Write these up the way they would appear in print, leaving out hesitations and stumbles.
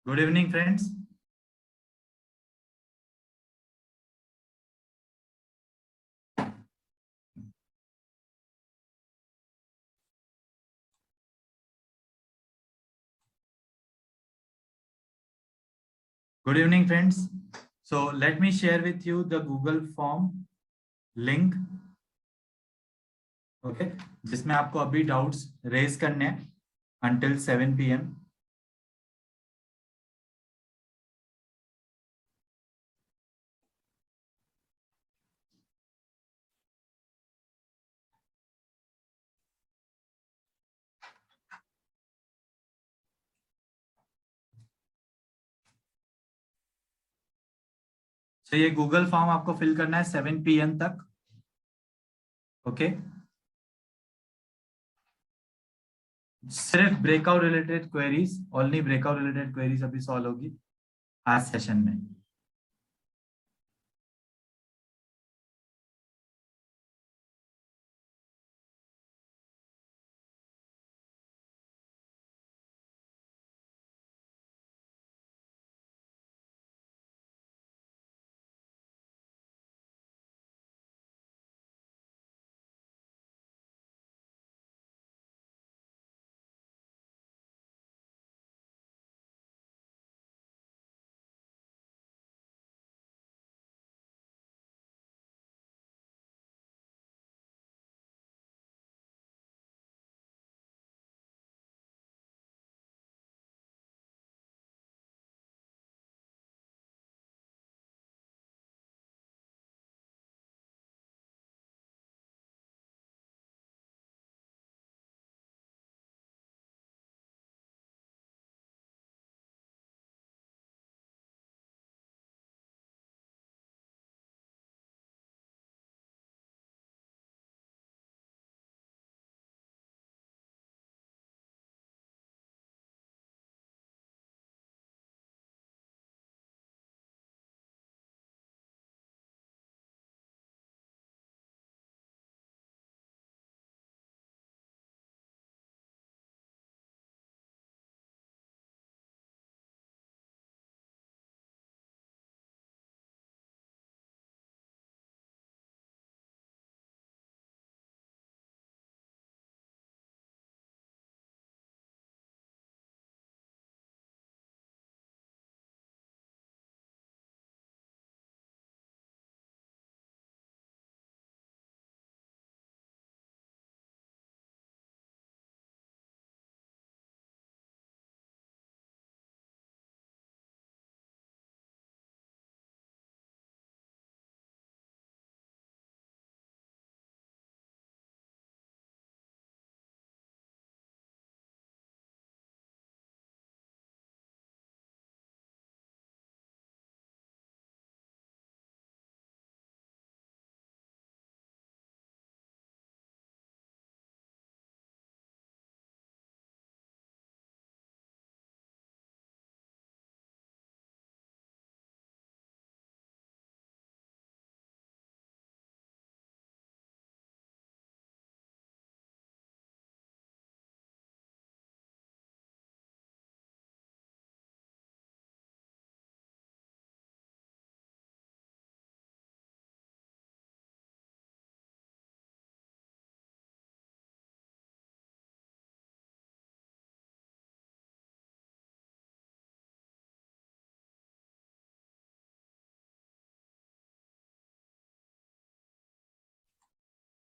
Good evening, friends. Good evening, friends. So let me share with you the Google Form link, okay, जिसमें आपको अभी doubts raise करने हैं until 7 PM. तो ये गूगल फॉर्म आपको फिल करना है 7 PM तक, ओके। सिर्फ breakout related queries, only breakout related queries अभी सॉल्व होगी आज सेशन में।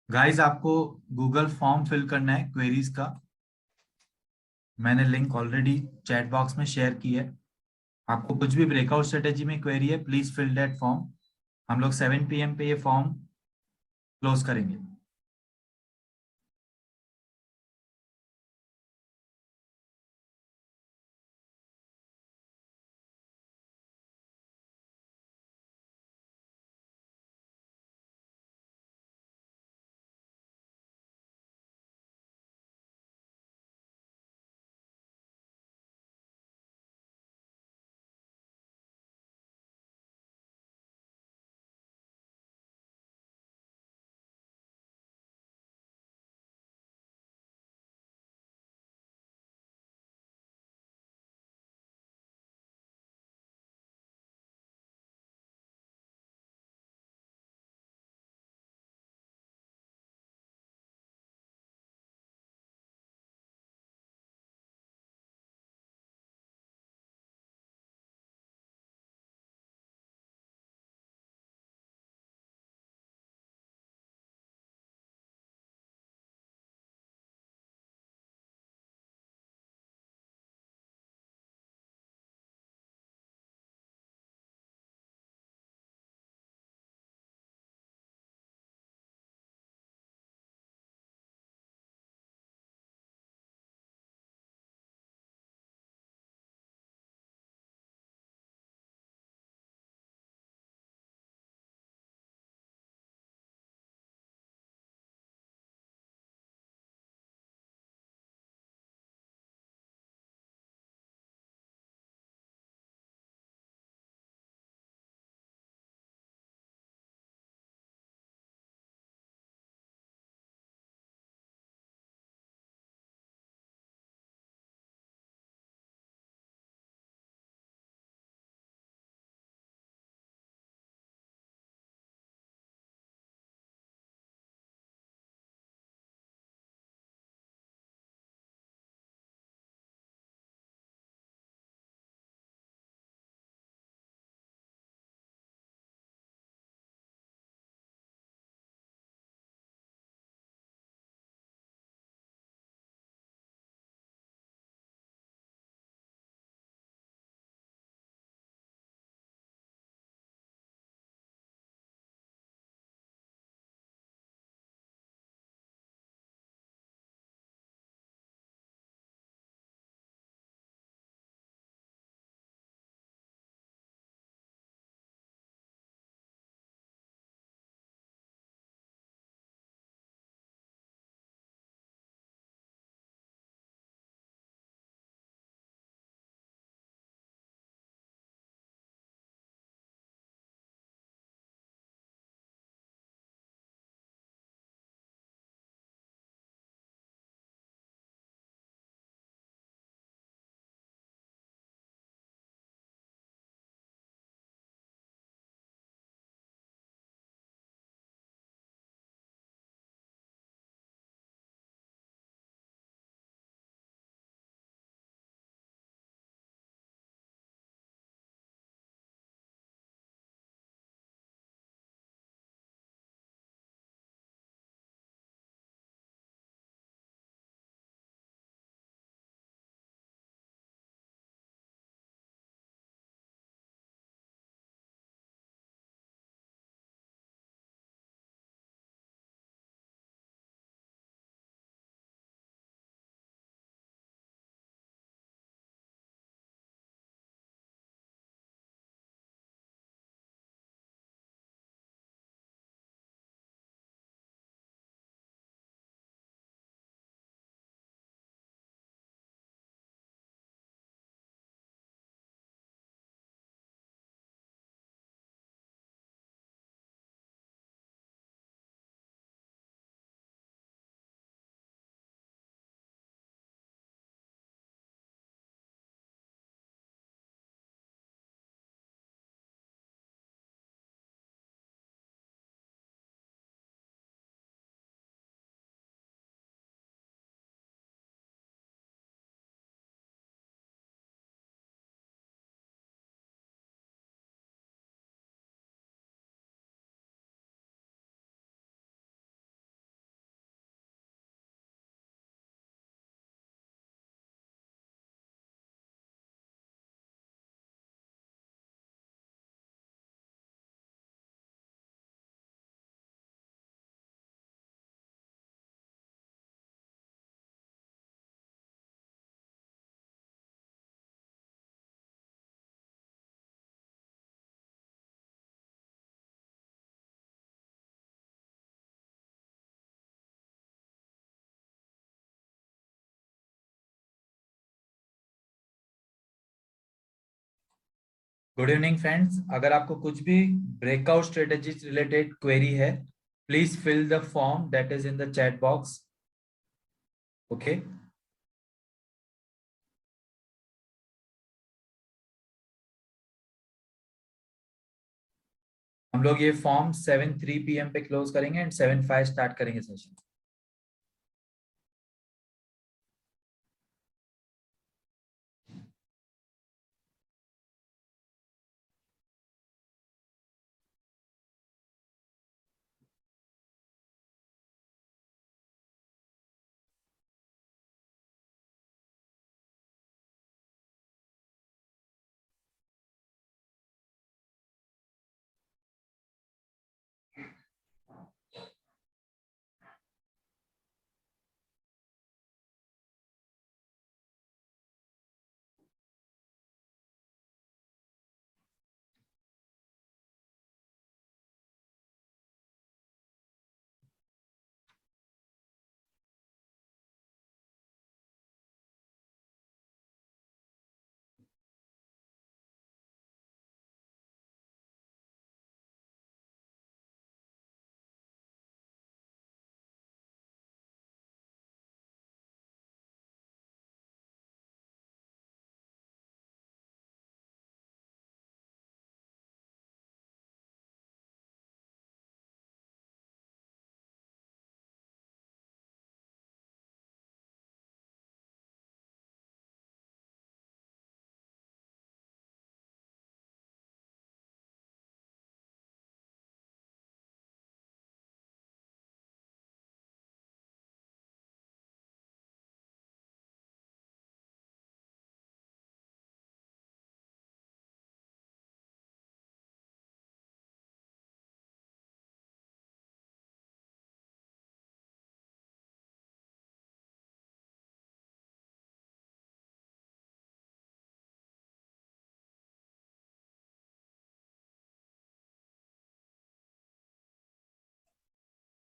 गाइस, आपको गूगल फॉर्म फिल करना है क्वेरीज का। मैंने लिंक ऑलरेडी चैट बॉक्स में शेयर की है। आपको कुछ भी ब्रेकआउट स्ट्रेटेजी में क्वेरी है, प्लीज फिल दैट फॉर्म। हम लोग 7 PM पे ये फॉर्म क्लोज करेंगे। गुड इवनिंग फ्रेंड्स, अगर आपको कुछ भी ब्रेकआउट स्ट्रेटेजी रिलेटेड क्वेरी है, please fill the form that is in the chat box. Okay, हम लोग ये फॉर्म 7:03 PM पे क्लोज करेंगे एंड 7:05 स्टार्ट करेंगे सेशन।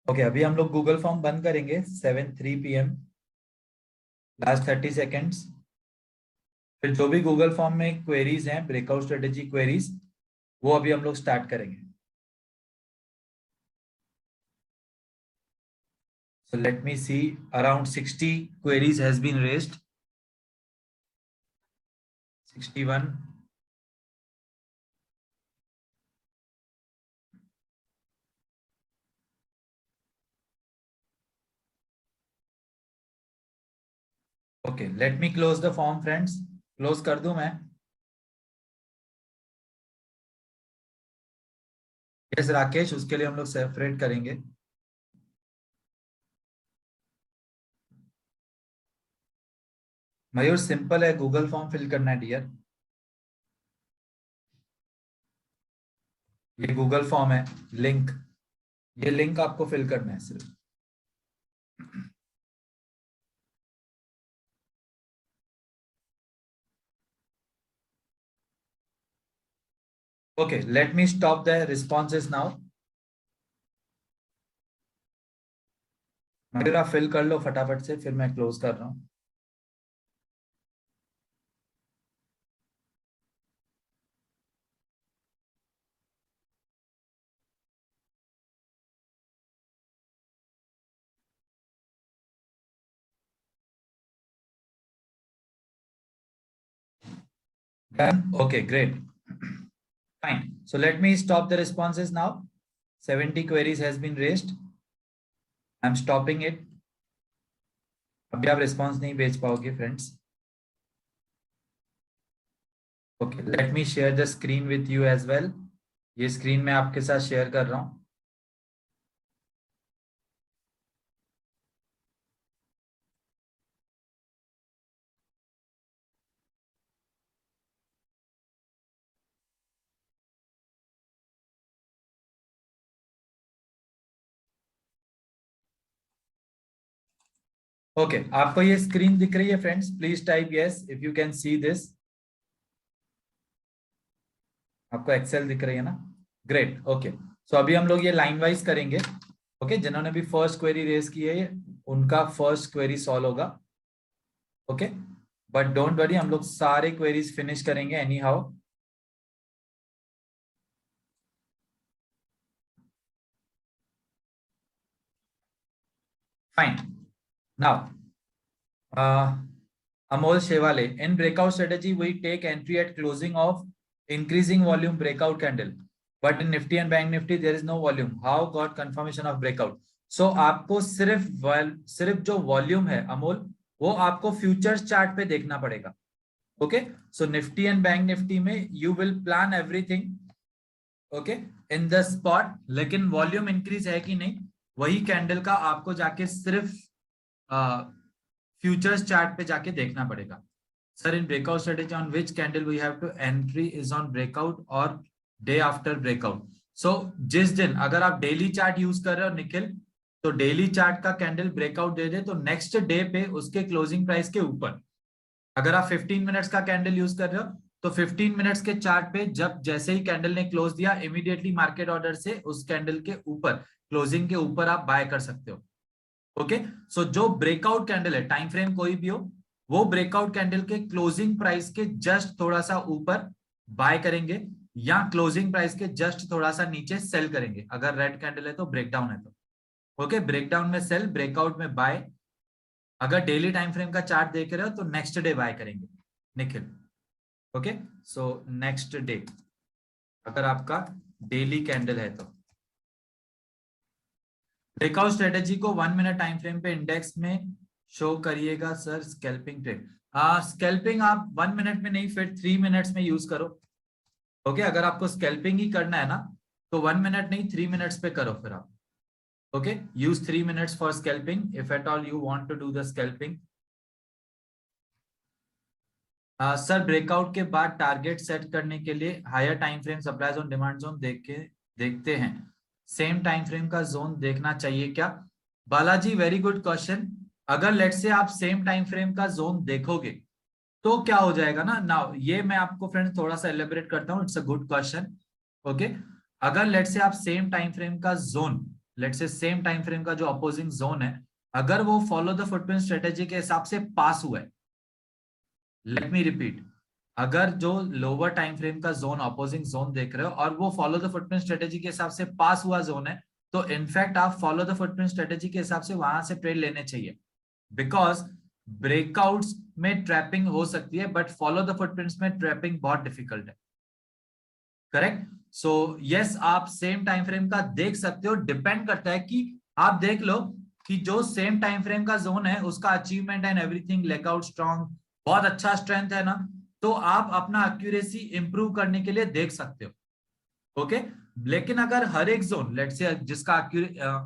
ओके, अभी हम लोग गूगल फॉर्म बंद करेंगे 7:03 PM, लास्ट 30 सेकेंड्स। फिर जो भी गूगल फॉर्म में क्वेरीज हैं, ब्रेकआउट स्ट्रेटेजी क्वेरीज, वो अभी हम लोग स्टार्ट करेंगे। So let me see, around 60 queries has been raised. 61. Okay, let me close the form, friends. Close कर दूं मैं? Yes, राकेश, उसके लिए हम लोग सेपरेट करेंगे। मयूर, सिंपल है, गूगल फॉर्म फिल करना है डियर। ये गूगल फॉर्म है, लिंक, ये लिंक आपको फिल करना है सिर्फ। Okay, let me stop the responses now. मयूर, आप फिल कर लो फटाफट से, फिर मैं क्लोज कर रहा हूँ। Done? Okay, great. Fine. So let me stop the responses now. 70 queries has been raised. I'm stopping it. अभी आप रिस्पॉन्स नहीं भेज पाओगे friends. Okay, let me share the screen with you as well. ये screen मैं आपके साथ share कर रहा हूं। ओके, आपको ये स्क्रीन दिख रही है friends? Please type yes if you can see this. आपको एक्सेल दिख रही है ना? ग्रेट। ओके, सो अभी हम लोग ये लाइन वाइज करेंगे। ओके, जिन्होंने भी फर्स्ट क्वेरी रेज की है उनका फर्स्ट क्वेरी सॉल्व होगा। ओके, बट डोंट वरी, हम लोग सारे क्वेरीज फिनिश करेंगे any how. Fine. Now Amol Shevale, in breakout strategy we take entry at closing of increasing volume breakout candle, but in Nifty and Bank Nifty there is no volume. How got confirmation of breakout? So आपको सिर्फ जो volume है अमोल, वो आपको futures chart पे देखना पड़ेगा. Okay, so Nifty and bank Nifty में you will plan everything okay in the spot, लेकिन वॉल्यूम इंक्रीज है कि नहीं वही कैंडल का आपको जाके सिर्फ फ्यूचर्स चार्ट पे जाके देखना पड़ेगा. Sir in breakout strategy on which candle we have to entry is on breakout और डे आफ्टर ब्रेकआउट. सो जिस दिन अगर आप डेली चार्ट यूज कर रहे हो निखिल, तो डेली चार्ट का कैंडल ब्रेकआउट दे दे तो नेक्स्ट डे पे उसके क्लोजिंग प्राइस के ऊपर. अगर आप 15 मिनट्स का कैंडल यूज कर रहे हो तो 15 मिनट्स के चार्ट पे जब जैसे ही कैंडल ने क्लोज दिया इमीडिएटली मार्केट ऑर्डर से उस कैंडल के ऊपर क्लोजिंग के ऊपर आप बाय कर सकते हो. ओके, सो जो ब्रेकआउट कैंडल है टाइम फ्रेम कोई भी हो, वो ब्रेकआउट कैंडल के क्लोजिंग प्राइस के जस्ट थोड़ा सा ऊपर बाय करेंगे या क्लोजिंग प्राइस के जस्ट थोड़ा सा नीचे सेल करेंगे. अगर रेड कैंडल है तो ब्रेकडाउन है तो ओके, ब्रेकडाउन में सेल, ब्रेकआउट में बाय. अगर डेली टाइम फ्रेम का चार्ट देख रहे हो तो नेक्स्ट डे बाय करेंगे Nikhil. Okay, so next day अगर आपका डेली कैंडल है तो ब्रेकआउट स्ट्रेटेजी को 1 मिनट टाइम फ्रेम पे इंडेक्स में शो करिएगा सर. स्कैल्पिंग ट्रेड, स्कैल्पिंग आप 1 मिनट में नहीं फिर 3 मिनट्स में यूज करो. ओके, अगर आपको स्कैल्पिंग ही करना है ना तो 1 मिनट नहीं 3 मिनट्स पे करो फिर आप. Okay, use 3 minutes for scalping if at all you want to do the scalping. Sir breakout के बाद टारगेट सेट करने के लिए higher time frame supply zone demand zone देखते हैं, सेम टाइम फ्रेम का जोन देखना चाहिए क्या? Balaji very good question. अगर लेट से आप सेम टाइम फ्रेम का जोन देखोगे तो क्या हो जाएगा ना. नाउ ये मैं आपको फ्रेंड्स थोड़ा सा एलिबरेट करता हूँ. It's a good question. Okay, अगर लेट से आप सेम टाइम फ्रेम का जोन, लेट से सेम टाइम फ्रेम का जो अपोजिंग जोन है, अगर वो फॉलो द फुटप्रिंट स्ट्रेटेजी के हिसाब से पास हुआ है, लेट मी रिपीट, अगर जो लोअर टाइम फ्रेम का जोन अपोजिंग जोन देख रहे हो और वो फॉलो द फुटप्रिंट स्ट्रेटेजी के हिसाब से पास हुआ जोन है, तो इनफैक्ट आप फॉलो द फुटप्रिंट स्ट्रेटेजी के हिसाब से वहां से ट्रेड लेने चाहिए. बिकॉज ब्रेकआउट्स में ट्रैपिंग हो सकती है बट फॉलो द फुटप्रिंट्स में ट्रैपिंग बहुत डिफिकल्ट है. करेक्ट. सो यस, आप सेम टाइम फ्रेम का देख सकते हो. डिपेंड करता है कि आप देख लो कि जो सेम टाइम फ्रेम का जोन है उसका अचीवमेंट एंड एवरीथिंग लेगआउट स्ट्रॉन्ग बहुत अच्छा स्ट्रेंथ है ना, तो आप अपना एक्यूरेसी इंप्रूव करने के लिए देख सकते हो. ओके, लेकिन अगर हर एक जोन लेट से जिसका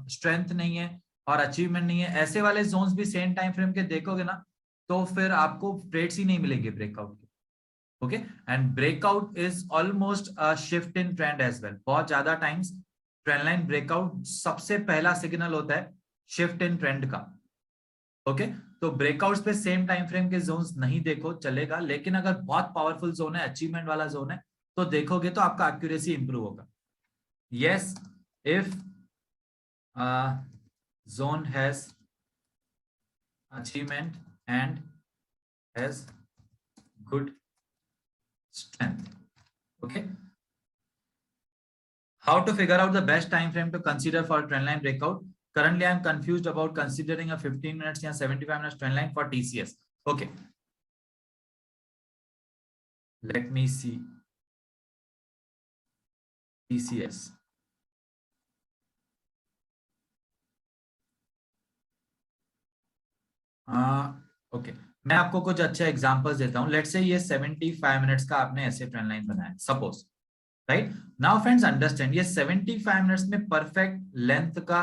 स्ट्रेंथ नहीं है और अचीवमेंट नहीं है, ऐसे वाले जोन्स भी सेम टाइम फ्रेम के देखोगे ना तो फिर आपको ट्रेड्स ही नहीं मिलेंगे ब्रेकआउट के. Okay, and breakout is almost a shift in trend as well. बहुत ज्यादा टाइम्स ट्रेंड लाइन ब्रेकआउट सबसे पहला सिग्नल होता है शिफ्ट इन ट्रेंड का. ओके, तो ब्रेकआउट्स पे सेम टाइम फ्रेम के जोन्स नहीं देखो चलेगा, लेकिन अगर बहुत पावरफुल जोन है, अचीवमेंट वाला जोन है, तो देखोगे तो आपका एक्यूरेसी इंप्रूव होगा. Yes, if zone has achievement and has good strength. Okay, how to figure out the best time frame to consider for trend line breakout? Currently I am confused about considering a 15 minutes or 75 minutes trend line for TCS. Okay, let me see TCS. Okay, मैं आपको कुछ अच्छे examples देता हूं. Let's say ये 75 minutes का आपने ऐसे ट्रेंड लाइन बनाया suppose, right. Now friends understand, ये 75 मिनट्स में परफेक्ट लेंथ का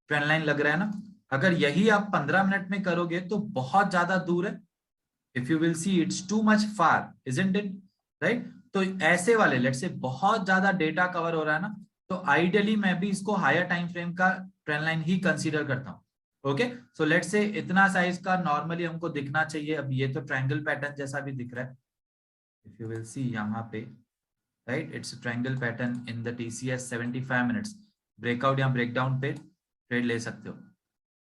ट्रेंड लाइन लग रहा है ना. अगर यही आप 15 मिनट में करोगे तो बहुत ज्यादा दूर है. If you will see it's too much far, isn't it, right. तो ऐसे वाले लेट्स से बहुत ज्यादा डेटा कवर हो रहा है ना, तो आइडियली मैं भी इसको हायर टाइम फ्रेम का ट्रेंड लाइन ही कंसीडर करता हूँ. ओके, सो लेट्स से इतना साइज का नॉर्मली हमको दिखना चाहिए. अब ये तो ट्रायंगल पैटर्न जैसा भी दिख रहा है. इफ यू विल सी यहाँ पे, right, it's triangle pattern in the TCS 75 minutes. Breakout या ब्रेकडाउन पे ट्रेड ले सकते हो,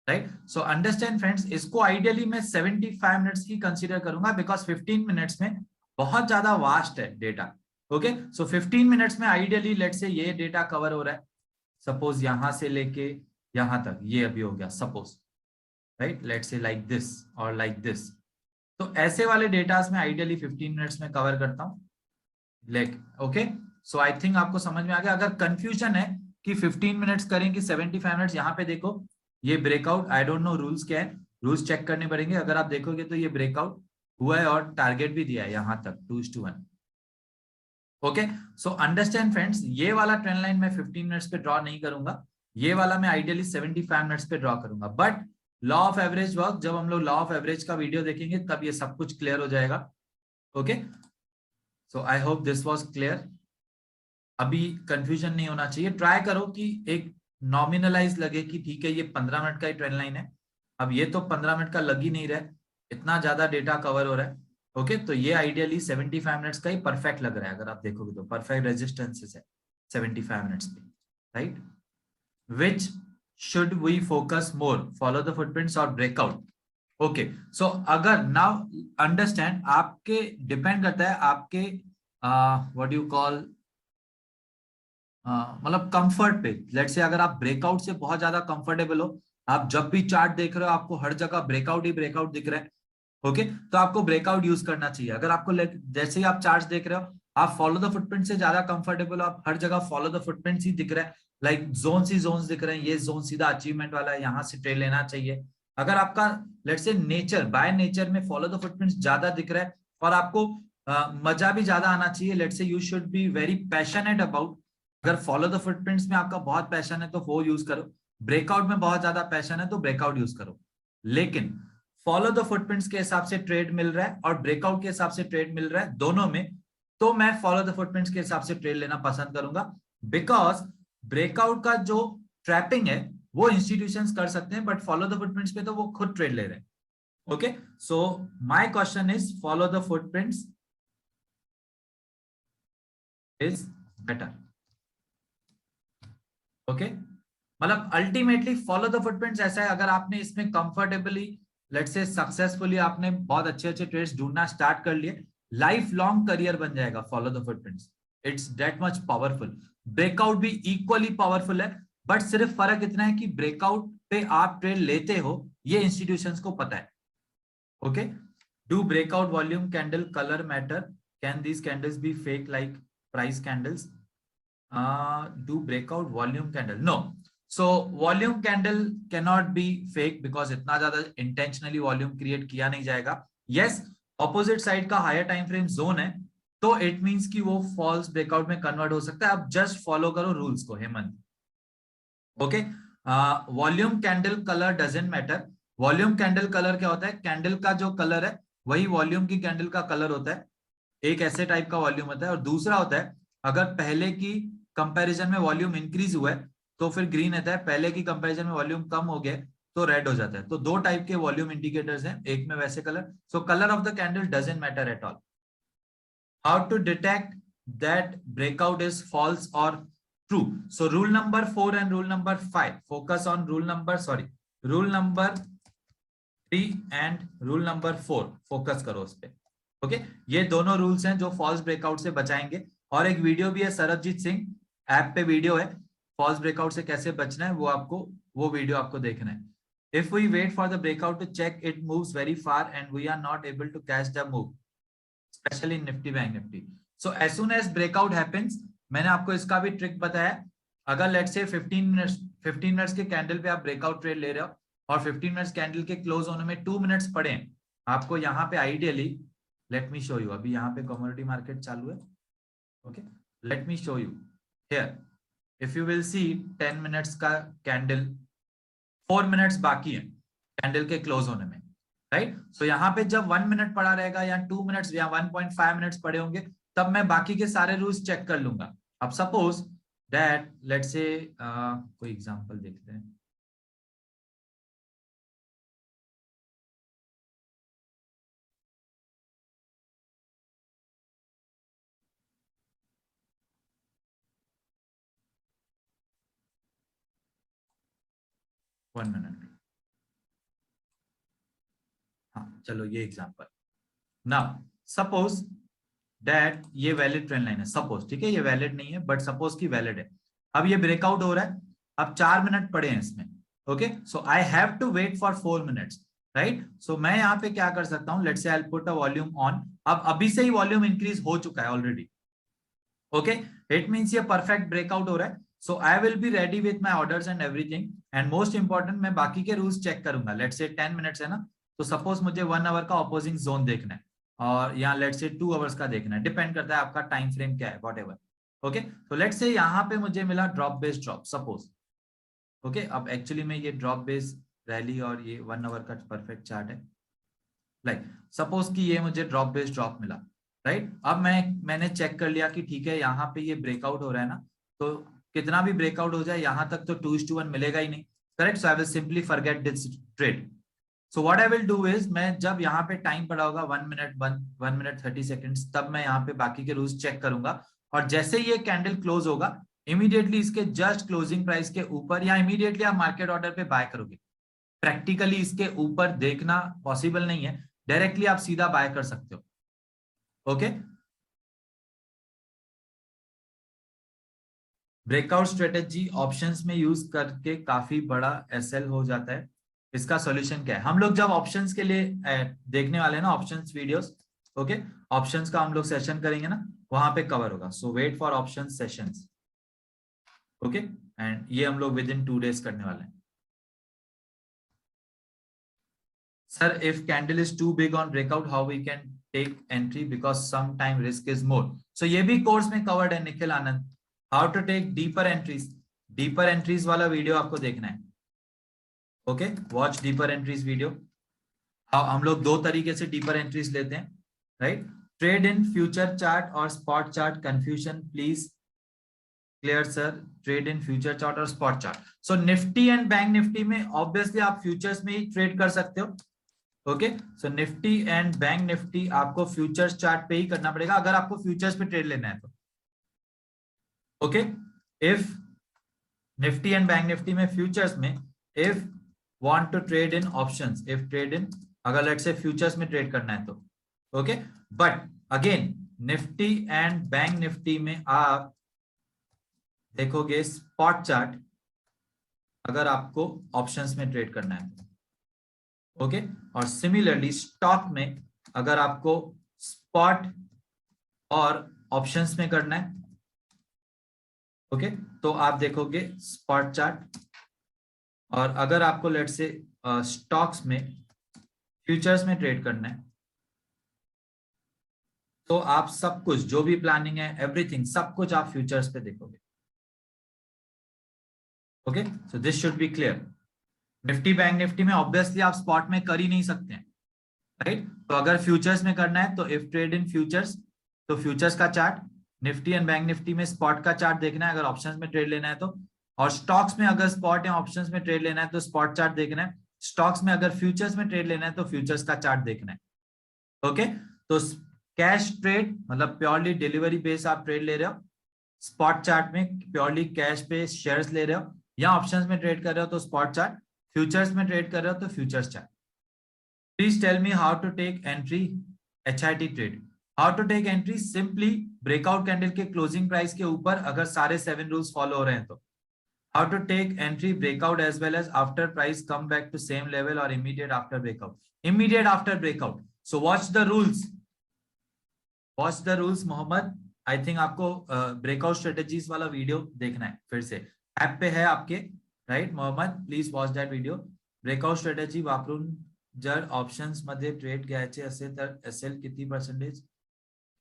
राइट. सो अंडरस्टैंड फ्रेंड्स, इसको आइडियली मैं 75 मिनट्स ही कंसीडर करूंगा बिकॉज 15 मिनट्स में बहुत ज्यादा वास्ट है डेटा. ओके, सो 15 मिनट्स में आइडियली लेट से ये डेटा कवर हो रहा है. सपोज यहां से लेके यहां तक ये अभी हो गया suppose, right, let's say like this और लाइक दिस। तो ऐसे वाले डेटास में आइडियली 15 मिनट्स में कवर करता हूँ। लाइक ओके, सो आई थिंक आपको समझ में आ गया। अगर कंफ्यूजन है कि 15 मिनट्स करें कि 75 मिनट्स, यहाँ पे देखो ये breakout, I don't know rules क्या है, रूल्स चेक करने पड़ेंगे। अगर आप देखोगे तो ये ब्रेकआउट हुआ है और टारगेट भी दिया है यहाँ तक 2:1। ओके, सो अंडरस्टैंड फ्रेंड्स, ये वाला ट्रेंड लाइन मैं 15 मिनट्स पे ड्रॉ नहीं करूंगा, ये वाला मैं आइडियली 75 मिनट्स पे ड्रॉ करूंगा। But law of average work, जब हम लोग लॉ ऑफ एवरेज का वीडियो देखेंगे तब ये सब कुछ क्लियर हो जाएगा। Okay, so I hope this was clear. अभी कंफ्यूजन नहीं होना चाहिए। ट्राई करो कि एक नॉमिनलाइज लगे कि ठीक है ये 15 मिनट का ही ट्रेंड लाइन है। अब ये तो 15 मिनट का लग ही नहीं रहा है, इतना ज्यादा डेटा कवर हो रहा है। ओके, तो ये आइडियली 75 मिनट्स का ही परफेक्ट लग रहा है। अगर आप देखोगे तो परफेक्ट रेजिस्टेंसेस है 75 मिनट्स पे, right. Which should we focus more, follow the footprints और ब्रेकआउट। ओके, सो अगर नाउ अंडरस्टैंड, आपके डिपेंड करता है आपके व्हाट यू कॉल मतलब कंफर्ट पे। लेट्स से अगर आप ब्रेकआउट से बहुत ज्यादा कंफर्टेबल हो, आप जब भी चार्ट देख रहे हो आपको हर जगह ब्रेकआउट ही ब्रेकआउट दिख रहा है, ओके, तो आपको ब्रेकआउट यूज करना चाहिए। अगर आपको जैसे ही आप चार्ट देख रहे हो आप फॉलो द फुटप्रिंट से ज्यादा कंफर्टेबल हो, आप हर जगह फॉलो द फुटप्रिंट ही दिख रहा है, लाइक जोन ही जोन दिख रहे हैं, ये जोन सीधा अचीवमेंट वाला है, यहाँ से ट्रेड लेना चाहिए। अगर आपका let's say nature by nature में फॉलो द फुटप्रिंट ज्यादा दिख रहा है और आपको मजा भी ज्यादा आना चाहिए, let's say you should be very passionate about. अगर फॉलो द फुटप्रिंट्स में आपका बहुत पैशन है तो वो यूज करो, ब्रेकआउट में बहुत ज्यादा पैशन है तो ब्रेकआउट यूज करो। लेकिन फॉलो द फुटप्रिंट्स के हिसाब से ट्रेड मिल रहा है और ब्रेकआउट के हिसाब से ट्रेड मिल रहा है दोनों में, तो मैं फॉलो द फुटप्रिंट्स के हिसाब से ट्रेड लेना पसंद करूंगा। बिकॉज ब्रेकआउट का जो ट्रैपिंग है वो इंस्टीट्यूशंस कर सकते हैं, बट फॉलो द फुटप्रिंट्स पे तो वो खुद ट्रेड ले रहे हैं। Okay, so my question is follow the footprints is better. Okay, मतलब अल्टीमेटली फॉलो द फुटप्रिंट्स ऐसा है, अगर आपने इसमें कंफर्टेबली लेट्स से सक्सेसफुली आपने बहुत अच्छे अच्छे ट्रेड्स ढूंढना स्टार्ट कर लिए, लाइफ लॉन्ग करियर बन जाएगा follow the footprints. It's that much powerful. Breakout भी इक्वली पावरफुल है, बट सिर्फ फर्क इतना है कि ब्रेकआउट पे आप ट्रेड लेते हो ये इंस्टीट्यूशंस को पता है। Okay, do breakout volume candle colour matter, can these candles B fake like price candles? Do breakout volume candle? No. So volume candle cannot be fake because इतना ज्यादा intentionally volume create किया नहीं जाएगा। Yes, opposite side का higher time frame zone है, तो it means कि वो false breakout में convert हो सकता है। आप just follow करो rules को Hemant. Okay, volume candle colour doesn't matter. Volume candle colour क्या होता है? कैंडल का जो कलर है वही वॉल्यूम की कैंडल का कलर होता है। एक ऐसे टाइप का वॉल्यूम होता है, और दूसरा होता है अगर पहले की कंपैरिजन में वॉल्यूम इंक्रीज हुआ है तो फिर ग्रीन आता है, पहले की कंपैरिजन में वॉल्यूम कम हो गया तो रेड हो जाता है। तो दो टाइप के वॉल्यूम इंडिकेटर्स हैं, एक में वैसे colour. So colour of the candle doesn't matter at all. How to detect that breakout is false और true? So rule number 4 and rule number 5 focus on rule number 3 and rule number 4 focus करो उस पे। Okay, ये दोनों rules हैं जो false breakout से बचाएंगे। और एक वीडियो भी है, सरबजीत सिंह ऐप पे वीडियो है, फॉल्स ब्रेकआउट से कैसे बचना है, वो वीडियो आपको देखना है। If we wait for the breakout to check it moves very far and we are not able to catch the move, specially Nifty bank Nifty. So as soon as breakout happens, मैंने आपको इसका भी trick बताया। अगर let's से 15 minutes के candle पे आप ब्रेकआउट ट्रेड ले रहे हो और 15 मिनट्स कैंडल के क्लोज होने में 2 मिनट्स पड़े, आपको यहाँ पे ideally, late me show you, अभी यहाँ पे कमोडिटी मार्केट चालू है। Okay, let me show you here. If you will see 10 minutes का कैंडल, 4 मिनट्स बाकी है कैंडल के क्लोज होने में, राइट। सो यहाँ पे जब 1 मिनट पड़ा रहेगा या 2 मिनट्स या 1.5 मिनट्स पड़े होंगे, तब मैं बाकी के सारे रूल्स चेक कर लूंगा। अब सपोज दैट लेट्स से कोई एग्जांपल देखते हैं। वन मिनट, हाँ चलो ये एग्जांपल। नाउ सपोज दैट ये वैलिड ट्रेंड लाइन है, सपोज, ठीक है, ये वैलिड नहीं है बट सपोज की वैलिड है। अब ये ब्रेकआउट हो रहा है, अब 4 मिनट पड़े हैं इसमें। Okay, so I have to wait for 4 minutes, right. So मैं यहाँ पे क्या कर सकता हूँ, let's say I put a volume on. अब अभी से ही वॉल्यूम इंक्रीज हो चुका है ऑलरेडी। ओके, इट मींस ये परफेक्ट ब्रेकआउट हो रहा है। So I will be ready with my orders and everything, and most important मैं बाकी के रूल्स चेक करूंगा। लेट्स से 10 मिनट्स है ना, तो सपोज मुझे 1 आवर का ऑपोजिंग जोन देखना है, और यहाँ लेट्स से 2 आवर्स का देखना है, डिपेंड करता है आपका टाइम फ्रेम क्या है, वॉट एवर। ओके, तो लेट्स से यहाँ पे मुझे मिला drop based drop suppose. Okay, अब एक्चुअली में ये ड्रॉप बेस्ड रैली और ये 1 आवर का परफेक्ट चार्ट है, लाइक सपोज कि ये मुझे ड्रॉप बेस्ड ड्रॉप मिला, राइट। अब मैंने चेक कर लिया कि ठीक है यहाँ पे ये ब्रेकआउट हो रहा है ना, तो कितना भी ब्रेकआउट हो जाए यहाँ तक तो 2:1 मिलेगा ही नहीं, correct. So I will simply forget this trade. So what I will do is, मैं जब यहाँ पे टाइम पड़ा होगा 1 मिनट 1 मिनट 30 सेकेंड्स, तब मैं यहाँ पे बाकी के रूल्स चेक करूंगा, और जैसे ही ये कैंडल क्लोज होगा इमीडिएटली इसके जस्ट क्लोजिंग प्राइस के ऊपर या इमीडिएटली आप मार्केट ऑर्डर पे बाय करोगे। प्रैक्टिकली इसके ऊपर देखना पॉसिबल नहीं है, डायरेक्टली आप सीधा बाय कर सकते हो। ओके, ब्रेकआउट स्ट्रेटेजी ऑप्शंस में यूज करके काफी बड़ा एसएल हो जाता है। इसका सॉल्यूशन क्या है, हम लोग जब ऑप्शंस के लिए देखने वाले हैं ना ऑप्शंस वीडियोस, ओके, ऑप्शंस का हम लोग सेशन करेंगे ना, वहां पे कवर होगा। So wait for option sessions, okay, and ये हम लोग विद इन 2 days करने वाले हैं। Sir if candle is too big on breakout how we can take entry because some time risk is more. So ये भी course में covered है Nikhil Anand, how to take deeper entries. Deeper entries वाला video आपको देखना है, okay, watch deeper entries video. हम लोग 2 तरीके से डीपर एंट्रीज लेते हैं, right. Trade in future chart और spot chart, confusion please clear sir. Trade in future chart और spot chart, so Nifty and bank Nifty में ऑब्वियसली आप फ्यूचर्स में ही ट्रेड कर सकते हो। Okay, so Nifty and bank Nifty आपको futures chart पे ही करना पड़ेगा अगर आपको फ्यूचर्स पे ट्रेड लेना है तो। Okay, if Nifty and bank Nifty में फ्यूचर्स में, if want to trade in options, if trade in, अगर लेट्स से फ्यूचर्स में ट्रेड करना है तो, okay. But again Nifty and bank Nifty में आप देखोगे स्पॉट चार्ट अगर आपको ऑप्शंस में ट्रेड करना है, ओके। और सिमिलरली स्टॉक में अगर आपको स्पॉट और ऑप्शंस में करना है, ओके, तो आप देखोगे स्पॉट चार्ट। और अगर आपको लेट्स से स्टॉक्स में फ्यूचर्स में ट्रेड करना है तो आप सब कुछ जो भी प्लानिंग है एवरीथिंग सब कुछ आप फ्यूचर्स पे देखोगे। Okay, so this should be clear. Nifty bank Nifty में ऑब्वियसली आप स्पॉट में कर ही नहीं सकते हैं, राइट। तो अगर फ्यूचर्स में करना है तो इफ ट्रेड इन फ्यूचर्स, तो फ्यूचर्स का chart, Nifty and bank Nifty में स्पॉट का चार्ट देखना है अगर ऑप्शंस में ट्रेड लेना है तो, और स्टॉक्स में अगर स्पॉट या ऑप्शंस में ट्रेड लेना है तो स्पॉट चार्ट देखना है, स्टॉक्स में अगर फ्यूचर्स में ट्रेड लेना है तो फ्यूचर्स का चार्ट देखना है। ओके, तो कैश ट्रेड मतलब प्योरली डिलीवरी बेस आप ट्रेड ले रहे हो, स्पॉट चार्ट में प्योरली कैश पे शेयर्स ले रहे हो, या ऑप्शंस में ट्रेड कर रहे हो तो स्पॉट चार्ट, फ्यूचर्स में ट्रेड कर रहे हो तो futures chart. Please tell me how to take entry HIT trade. How to take entry, simply breakout candle के क्लोजिंग प्राइस के ऊपर अगर सारे 7 रूल्स फॉलो हो रहे हैं तो। How to take entry breakout as well as after price come back to same level और immediate after breakout, immediate after breakout. So watch the rules, watch the rules Mohammad. I think आपको breakout strategies वाला video देखना है, फिर से app पे है आपके, right Mohammad, please watch that video. Breakout strategy वापरून जर ऑप्शन्स मध्ये ट्रेड घ्यायचे असेल तर एसएल किती परसेंटेज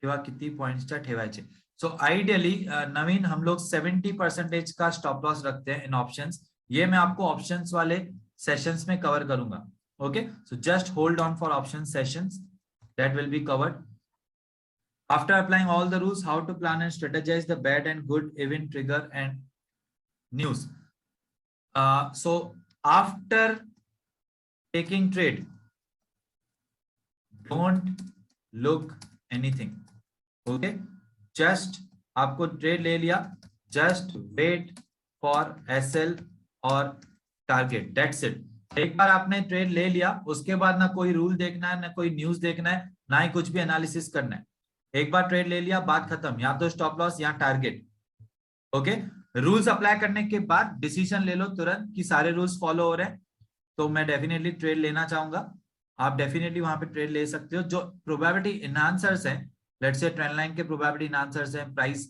किंवा किती पॉइंट्सचा ठेवायचे। सो आइडियली नवीन हम लोग 70% का स्टॉप लॉस रखते हैं इन ऑप्शंस, ये मैं आपको ऑप्शंस वाले सेशंस में कवर करूंगा। Okay, so just hold on for option sessions, that will be covered. After applying all the rules, how to plan and strategize the bad and good event trigger and news. So after taking trade, don't look anything. Okay, just आपको trade ले लिया, just wait for SL और target, that's it. एक बार आपने trade ले लिया उसके बाद ना कोई रूल देखना है, ना कोई न्यूज देखना है, ना ही कुछ भी एनालिसिस करना है। एक बार ट्रेड ले लिया बात खत्म, या तो स्टॉप लॉस या टारगेट। ओके, रूल्स अप्लाई करने के बाद डिसीजन ले लो तुरंत कि सारे रूल्स फॉलो हो रहे हैं, तो मैं डेफिनेटली ट्रेड लेना चाहूंगा। आप डेफिनेटली वहां पे ट्रेड ले सकते हो। जो प्रोबेबिलिटी इनहांसर्स हैं, लेट्स से ट्रेंड लाइन के प्रोबेबिलिटी इनहांसर्स हैं, प्राइस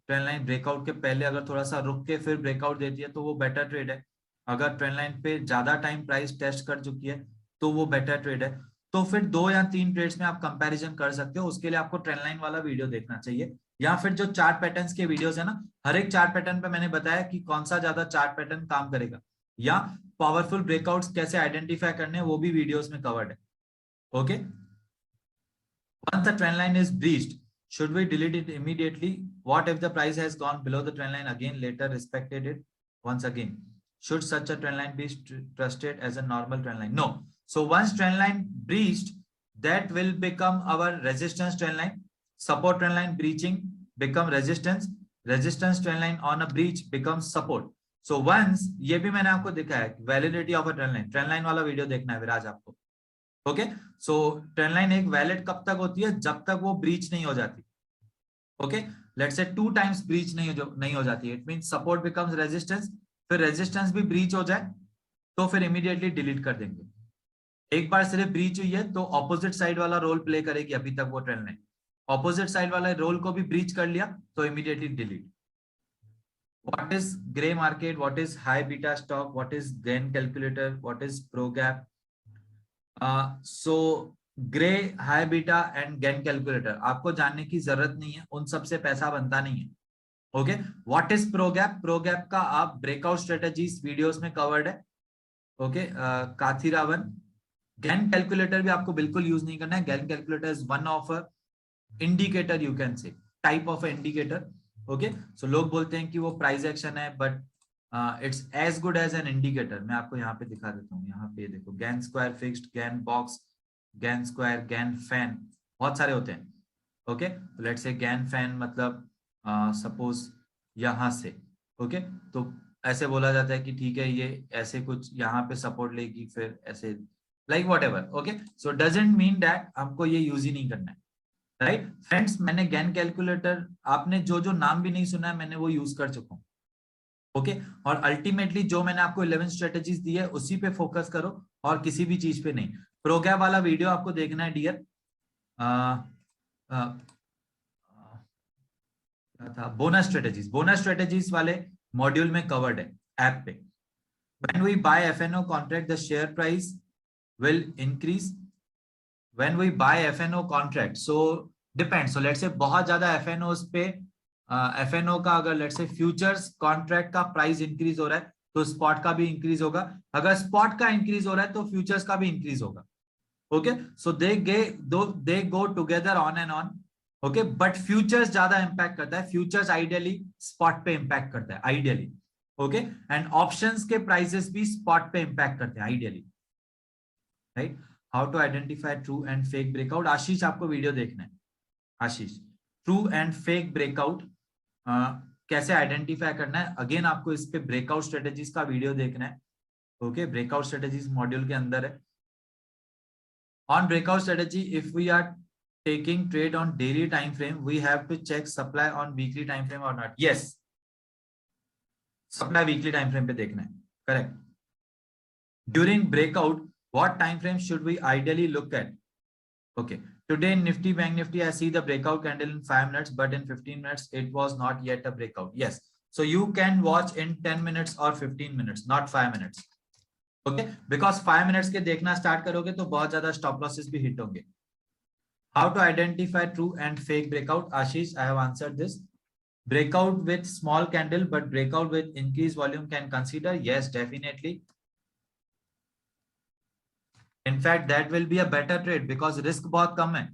ट्रेंड लाइन ब्रेकआउट के पहले अगर थोड़ा सा रुक के फिर ब्रेकआउट देती है तो वो बेटर ट्रेड है। अगर ट्रेंड लाइन पे ज्यादा टाइम प्राइस टेस्ट कर चुकी है तो वो बेटर ट्रेड है। तो फिर 2 या 3 ट्रेड्स में आप कंपैरिजन कर सकते हो। उसके लिए आपको ट्रेंड लाइन वाला वीडियो देखना चाहिए, या फिर जो चार्ट पैटर्न्स के वीडियोस है ना, हर एक चार्ट पैटर्न पे मैंने बताया कि कौन सा ज्यादा चार्ट पैटर्न काम करेगा, या पावरफुल ब्रेकआउट्स कैसे आइडेंटिफाई करने हैं वो भी वीडियोस में कवर्ड है। Okay, once the trend line is breached, should we delete it immediately? What if the price has gone below the trend line again later, respected it once again? Should such a trend line be trusted as a normal trend line? No. So once trend line breached, that will become our resistance trend line. Support trend line breaching become resistance. Resistance trend line on a breach becomes support. So once, ये भी मैंने आपको दिखाया validity of a trend line वाला video देखना है विराज आपको। Okay, सो trend line एक वैलिड कब तक होती है? जब तक वो ब्रीच नहीं हो जाती। ओके, लेट्स से 2 टाइम्स ब्रीच नहीं हो जाती है, it means support becomes resistance, फिर रेजिस्टेंस भी ब्रीच हो जाए तो फिर इमीडिएटली डिलीट कर देंगे। एक बार सिर्फ ब्रीच हुई है तो ऑपोजिट साइड वाला रोल प्ले करेगी अभी तक वो ट्रेंड लाइन। ऑपोजिट साइड वाला रोल को भी ब्रीच कर लिया तो immediately delete. What is grey market, what is high beta stock, what is gain calculator, what is pro gap? So grey, high beta and gain calculator आपको जानने की जरूरत नहीं है, उन सबसे पैसा बनता नहीं है। Okay, what is pro gap? Pro gap का आप ब्रेकआउट स्ट्रेटेजीज वीडियोस में कवर्ड है। ओके, काथिरावन। गेन कैलकुलेटर भी आपको बिल्कुल यूज नहीं करना है। Gain calculator is one of a indicator, you can say type of indicator. Okay, so लोग बोलते हैं कि वो प्राइस एक्शन है, but it's as good as an indicator. मैं आपको यहाँ पे दिखा देता हूँ, यहाँ पे देखो, Gann square fixed, Gann box, Gann square, Gann fan, बहुत सारे होते हैं। Okay, let's say Gann fan मतलब सपोज यहाँ से, ओके, तो ऐसे बोला जाता है कि ठीक है ये ऐसे कुछ यहाँ पे सपोर्ट लेगी, फिर ऐसे like what ever. Okay, so doesn't mean that हमको ये यूज ही नहीं करना है, राइट फ्रेंड्स। मैंने गैन कैलकुलेटर, आपने जो जो नाम भी नहीं सुना है मैंने वो यूज कर चुका हूँ। ओके, और अल्टीमेटली जो मैंने आपको 11 स्ट्रेटेजीज दी है उसी पे फोकस करो और किसी भी चीज पे नहीं। प्रोग्राम वाला वीडियो आपको देखना है डियर, क्या था, बोनस स्ट्रेटेजीज वाले मॉड्यूल में कवर्ड है ऐप पे। When we buy FNO contract the share price will increase. When we buy FNO contract, so depend, so let's say बहुत ज्यादा एफएनओ पे, एफएनओ का अगर लेट्स से फ्यूचर्स कॉन्ट्रैक्ट का प्राइस इंक्रीज हो रहा है तो स्पॉट का भी इंक्रीज होगा। अगर स्पॉट का इंक्रीज हो रहा है तो फ्यूचर्स का भी इंक्रीज होगा। Okay, so they go together on and on. Okay, but futures ज्यादा इंपैक्ट करता है, फ्यूचर्स आइडियली स्पॉट पे इंपैक्ट करता है आइडियली। ओके, एंड ऑप्शंस के प्राइसेस भी स्पॉट पे इंपैक्ट करते हैं ideally, right. How to identify true and fake breakout, Ashish आपको वीडियो देखना है। Ashish, true and fake breakout कैसे आइडेंटिफाई करना है, अगेन आपको इस पे ब्रेकआउट स्ट्रेटेजीज का वीडियो देखना है। ओके, ब्रेकआउट स्ट्रेटेजीज मॉड्यूल के अंदर है। On breakout strategy, if we are taking trade on daily time frame, we have to check supply on weekly time frame or not. Yes, supply weekly time frame पे देखना है, correct. During breakout, what time frame should we ideally look at? Okay, today in Nifty, Bank Nifty, I see the breakout candle in 5 minutes, but in 15 minutes, it was not yet a breakout. Yes, so you can watch in 10 minutes or 15 minutes, not 5 minutes. Okay, because 5 minutes के देखना start करोगे तो बहुत ज़्यादा stop losses भी hit होंगे. How to identify true and fake breakout? Ashish, I have answered this. Breakout with small candle, but breakout with increased volume can consider. Yes, definitely. In fact, that will be a better trade because risk बहुत कम है.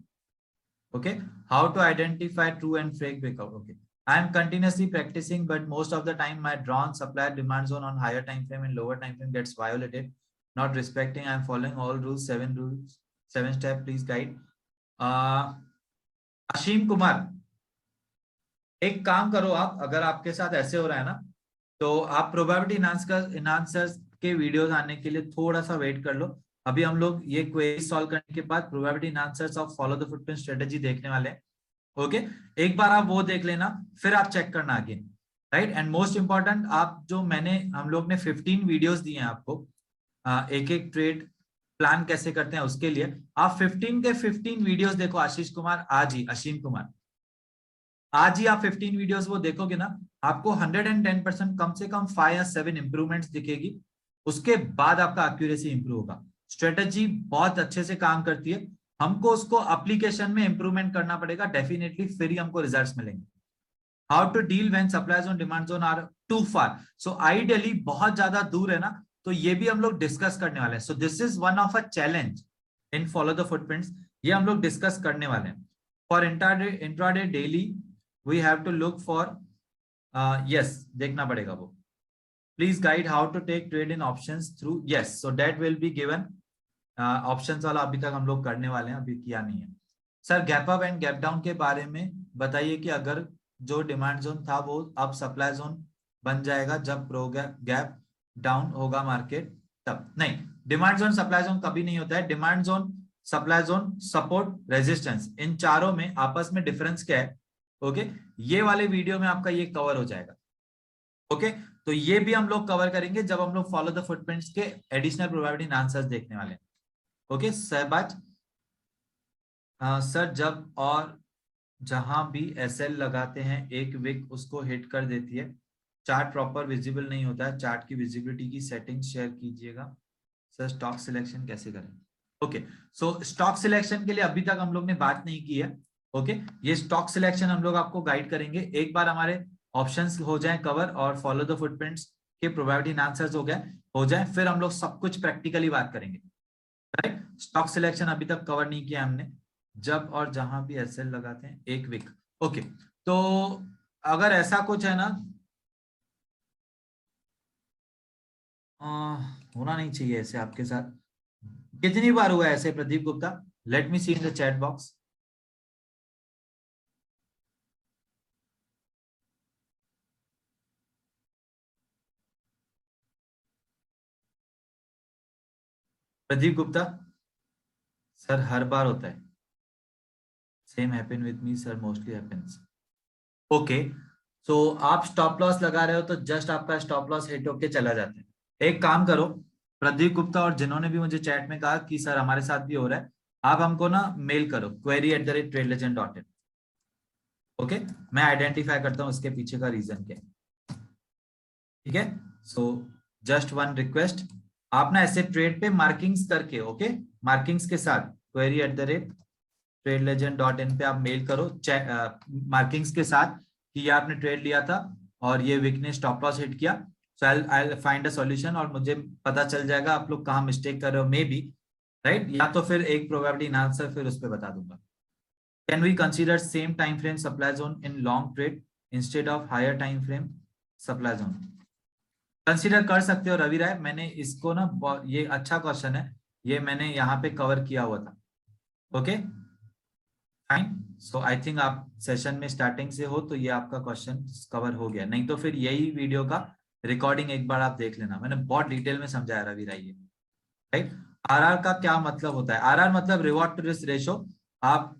Okay. How to identify true and fake breakout? Okay. I am continuously practicing, but most of the time my drawn supply demand zone on higher time frame and lower time frame gets violated. Not respecting. I am following all rules. 7 rules. 7 step. Please guide. Ashim Kumar, एक काम करो आप, अगर आपके साथ ऐसे हो रहा है ना तो आप प्रोबेबिलिटी इनहांसर्स के वीडियोस आने के लिए थोड़ा सा वेट कर लो। अभी हम लोग ये क्वेरी सॉल्व करने के बाद probability enhancers of follow the footprint strategy देखने वाले हैं। ओके, एक बार आप वो देख लेना, फिर आप चेक करना again, right. And most important, आप जो हम लोग ने 15 वीडियोस दिए हैं आपको, एक एक ट्रेड प्लान कैसे करते हैं उसके लिए, आप 15 के 15 वीडियोस देखो। आशीष कुमार आज ही, असीम कुमार आज ही आप 15 वीडियोस वो देखोगे ना, आपको 110% कम से कम 5 या 7 इंप्रूवमेंट्स दिखेगी। उसके बाद आपका एक्यूरेसी इंप्रूव होगा। स्ट्रेटेजी बहुत अच्छे से काम करती है, हमको उसको एप्लीकेशन में इंप्रूवमेंट करना पड़ेगा डेफिनेटली, फिर ही हमको रिजल्ट्स मिलेंगे। How to deal when supply zone demand zone are too far, so ideally बहुत ज्यादा दूर है ना, तो ये भी हम लोग डिस्कस करने वाले हैं। So this is one of a challenge in follow the footprints, ये हम लोग डिस्कस करने वाले हैं। For intraday daily we have to look for, yes देखना पड़ेगा वो, please guide how to take trade in options through, yes so that will be given. Options वाला अभी तक हम लोग करने वाले हैं, अभी किया नहीं है। Sir gap up and gap down के बारे में बताइए कि अगर जो डिमांड जोन था वो अब सप्लाई जोन बन जाएगा जब प्रो गैप डाउन होगा मार्केट, तब नहीं। डिमांड जोन सप्लाई जोन कभी नहीं होता है। Demand zone, supply zone, support, resistance, इन चारों में आपस में डिफरेंस क्या है, ओके ये वाले वीडियो में आपका ये कवर हो जाएगा। ओके तो ये भी हम लोग कवर करेंगे जब हम लोग फॉलो द फुटप्रिंट्स के एडिशनल प्रोबेबिलिटी आंसर्स देखने वाले हैं। ओके सहबाज, सर जब और जहां भी एसएल लगाते हैं एक विक उसको हिट कर देती है, चार्ट प्रॉपर विजिबल नहीं होता है, चार्ट की विजिबिलिटी की सेटिंग्स शेयर कीजिएगा। सर स्टॉक सिलेक्शन कैसे करें? ओके सो स्टॉक सिलेक्शन के लिए अभी तक हम लोग ने बात नहीं की है। ओके ये स्टॉक सिलेक्शन हम लोग आपको गाइड करेंगे एक बार हमारे ऑप्शंस हो जाए कवर और फॉलो द फुटप्रिंट्स के प्रोबेबिलिटी आंसर्स हो जाए, फिर हम लोग सब कुछ प्रैक्टिकली बात करेंगे। राइट, स्टॉक सिलेक्शन अभी तक कवर नहीं किया हमने। जब और जहां भी एसएल लगाते हैं एक वीक, ओके तो अगर ऐसा कुछ है ना, होना नहीं चाहिए ऐसे आपके साथ। कितनी बार हुआ ऐसे Pradeep Gupta? Let me see in the chat box. Pradeep Gupta sir हर बार होता है, same happen with me sir, mostly happens. Okay so आप स्टॉप लॉस लगा रहे हो तो जस्ट आपका स्टॉप लॉस हिट होके चला जाता है। एक काम करो प्रदीप गुप्ता, और जिन्होंने भी मुझे चैट में कहा कि सर हमारे साथ भी हो रहा है, आप हमको ना मेल करो query@tradelegend.in। ओके मैं आइडेंटिफाई करता हूँ उसके पीछे का रीजन क्या है। ठीक है सो जस्ट वन रिक्वेस्ट, आप ना ऐसे ट्रेड पे मार्किंग्स करके, ओके मार्किंग्स के साथ query@tradelegend.in पे आप मेल करो मार्किंग्स के साथ कि ये आपने ट्रेड लिया था और ये वीकनेस स्टॉप लॉस हिट किया, सो आई फाइंड अ सॉल्यूशन, और मुझे पता चल जाएगा आप लोग कहाँ मिस्टेक कर रहे हो मे बी, राइट, या तो फिर एक प्रोबेबिलिटी आंसर फिर उस पर बता दूंगा। Can we consider same time frame supply zone in long trade instead of higher time frame supply zone? Consider कर सकते हो रवि राय, मैंने इसको ना ये अच्छा क्वेश्चन है, ये मैंने यहाँ पे कवर किया हुआ था। Okay fine, so I think आप सेशन में स्टार्टिंग से हो तो ये आपका क्वेश्चन कवर हो गया, नहीं तो फिर यही वीडियो का रिकॉर्डिंग एक बार आप देख लेना, मैंने बहुत डिटेल में समझाया रवि राय ये। राइट, आरआर का क्या मतलब होता है? आरआर मतलब रिवॉर्ड टू रिस्क रेशो। आप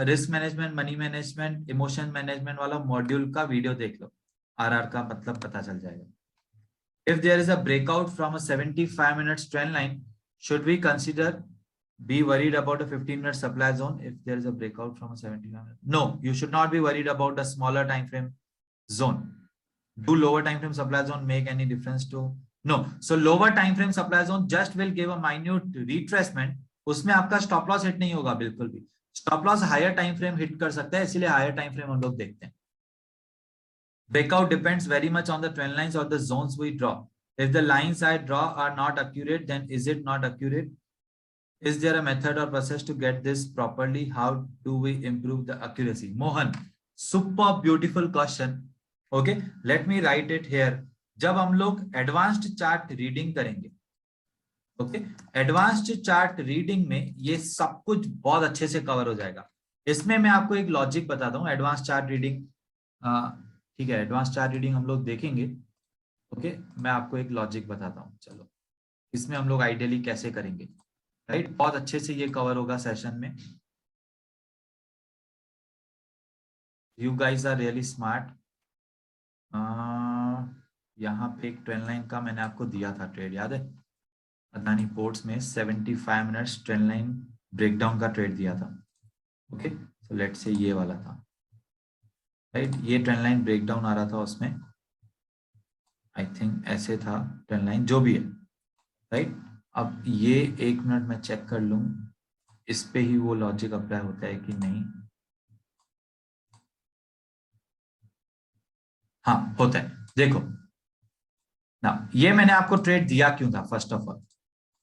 risk management, money management, emotion management वाला मॉड्यूल का वीडियो देख लो, आरआर का मतलब पता चल जाएगा। If there is a breakout from a 75 minutes trend line, should we consider be worried about a 15-minute supply zone if there is a breakout from a 75 minute? No, you should not be worried about the smaller time frame zone. Do lower time frame supply zone make any difference to? No, so lower time frame supply zone just will give a minute retracement, उसमें आपका stop loss hit नहीं होगा बिल्कुल भी। Stop loss higher time frame hit कर सकता है, इसीलिए हायर टाइम फ्रेम हम लोग देखते हैं। Breakout depends very much on the trend lines or the zones we draw. If the lines I draw are not accurate, then is it not accurate? Is there a method or process to get this properly? How do we improve the accuracy? Mohan, super beautiful question. Okay, let me write it here. जब हम लोग advanced chart reading करेंगे, okay advanced chart reading में ये सब कुछ बहुत अच्छे से कवर हो जाएगा। इसमें मैं आपको एक लॉजिक बताता हूँ एडवांस चार्ट रीडिंग, ठीक है एडवांस चार्ट रीडिंग हम लोग देखेंगे। ओके मैं आपको एक लॉजिक बताता हूँ, चलो इसमें हम लोग आइडियली कैसे करेंगे, राइट बहुत अच्छे से ये कवर होगा सेशन में। You guys are really smart. यहाँ पे एक ट्रेंड लाइन का मैंने आपको दिया था ट्रेड, याद है? अदानी पोर्ट्स में 75 मिनट्स ट्रेंड लाइन ब्रेकडाउन का ट्रेड दिया था। ओके, सो लेट्स से ये वाला था, राइट? ये ट्रेंड लाइन ब्रेकडाउन आ रहा था उसमें, आई थिंक ऐसे था ट्रेंड लाइन, जो भी है, राइट? अब ये 1 मिनट में चेक कर लूं इस पे ही वो लॉजिक अप्लाई होता है कि नहीं। हाँ होता है, देखो ना, ये मैंने आपको ट्रेड दिया क्यों था first of all.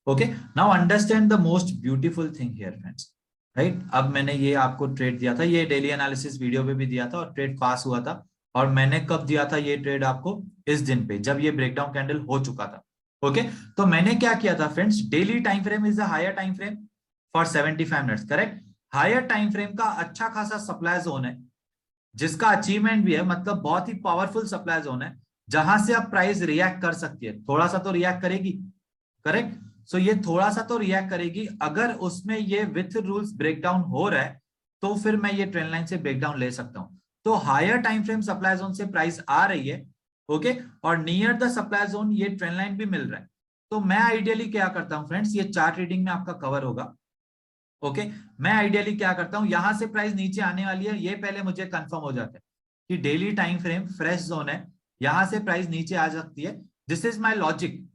Okay, now understand the most beautiful thing here friends, right? अब मैंने ये आपको ट्रेड दिया था, ये डेली एनालिसिस वीडियो पे भी दिया था और ट्रेड पास हुआ था। और मैंने कब दिया था ये ट्रेड आपको? इस दिन पे, जब ये ब्रेकडाउन कैंडल हो चुका था। ओके, तो मैंने क्या किया था friends, daily time frame is the higher time frame for 75 minutes, correct? Higher time frame का अच्छा खासा सप्लाई जोन है, जिसका अचीवमेंट भी है, मतलब बहुत ही पावरफुल सप्लाई जोन है, जहां से अब प्राइस रिएक्ट कर सकती है, थोड़ा सा तो रिएक्ट करेगी, करेक्ट? सो ये थोड़ा सा तो रिएक्ट करेगी। अगर उसमें ये विथ रूल्स ब्रेकडाउन हो रहा है तो फिर मैं ये ट्रेंड लाइन से ब्रेकडाउन ले सकता हूं। तो higher time frame supply zone से प्राइस आ रही है, ओके, और नियर द सप्लाई जोन ये ट्रेंड लाइन भी मिल रहा है। तो मैं आइडियली क्या करता हूं फ्रेंड्स, ये चार्ट रीडिंग में आपका कवर होगा। ओके, मैं आइडियली क्या करता हूं, यहां से प्राइस नीचे आने वाली है, ये पहले मुझे कंफर्म हो जाता है कि daily time frame fresh zone है, यहां से प्राइस नीचे आ सकती है, this is my logic.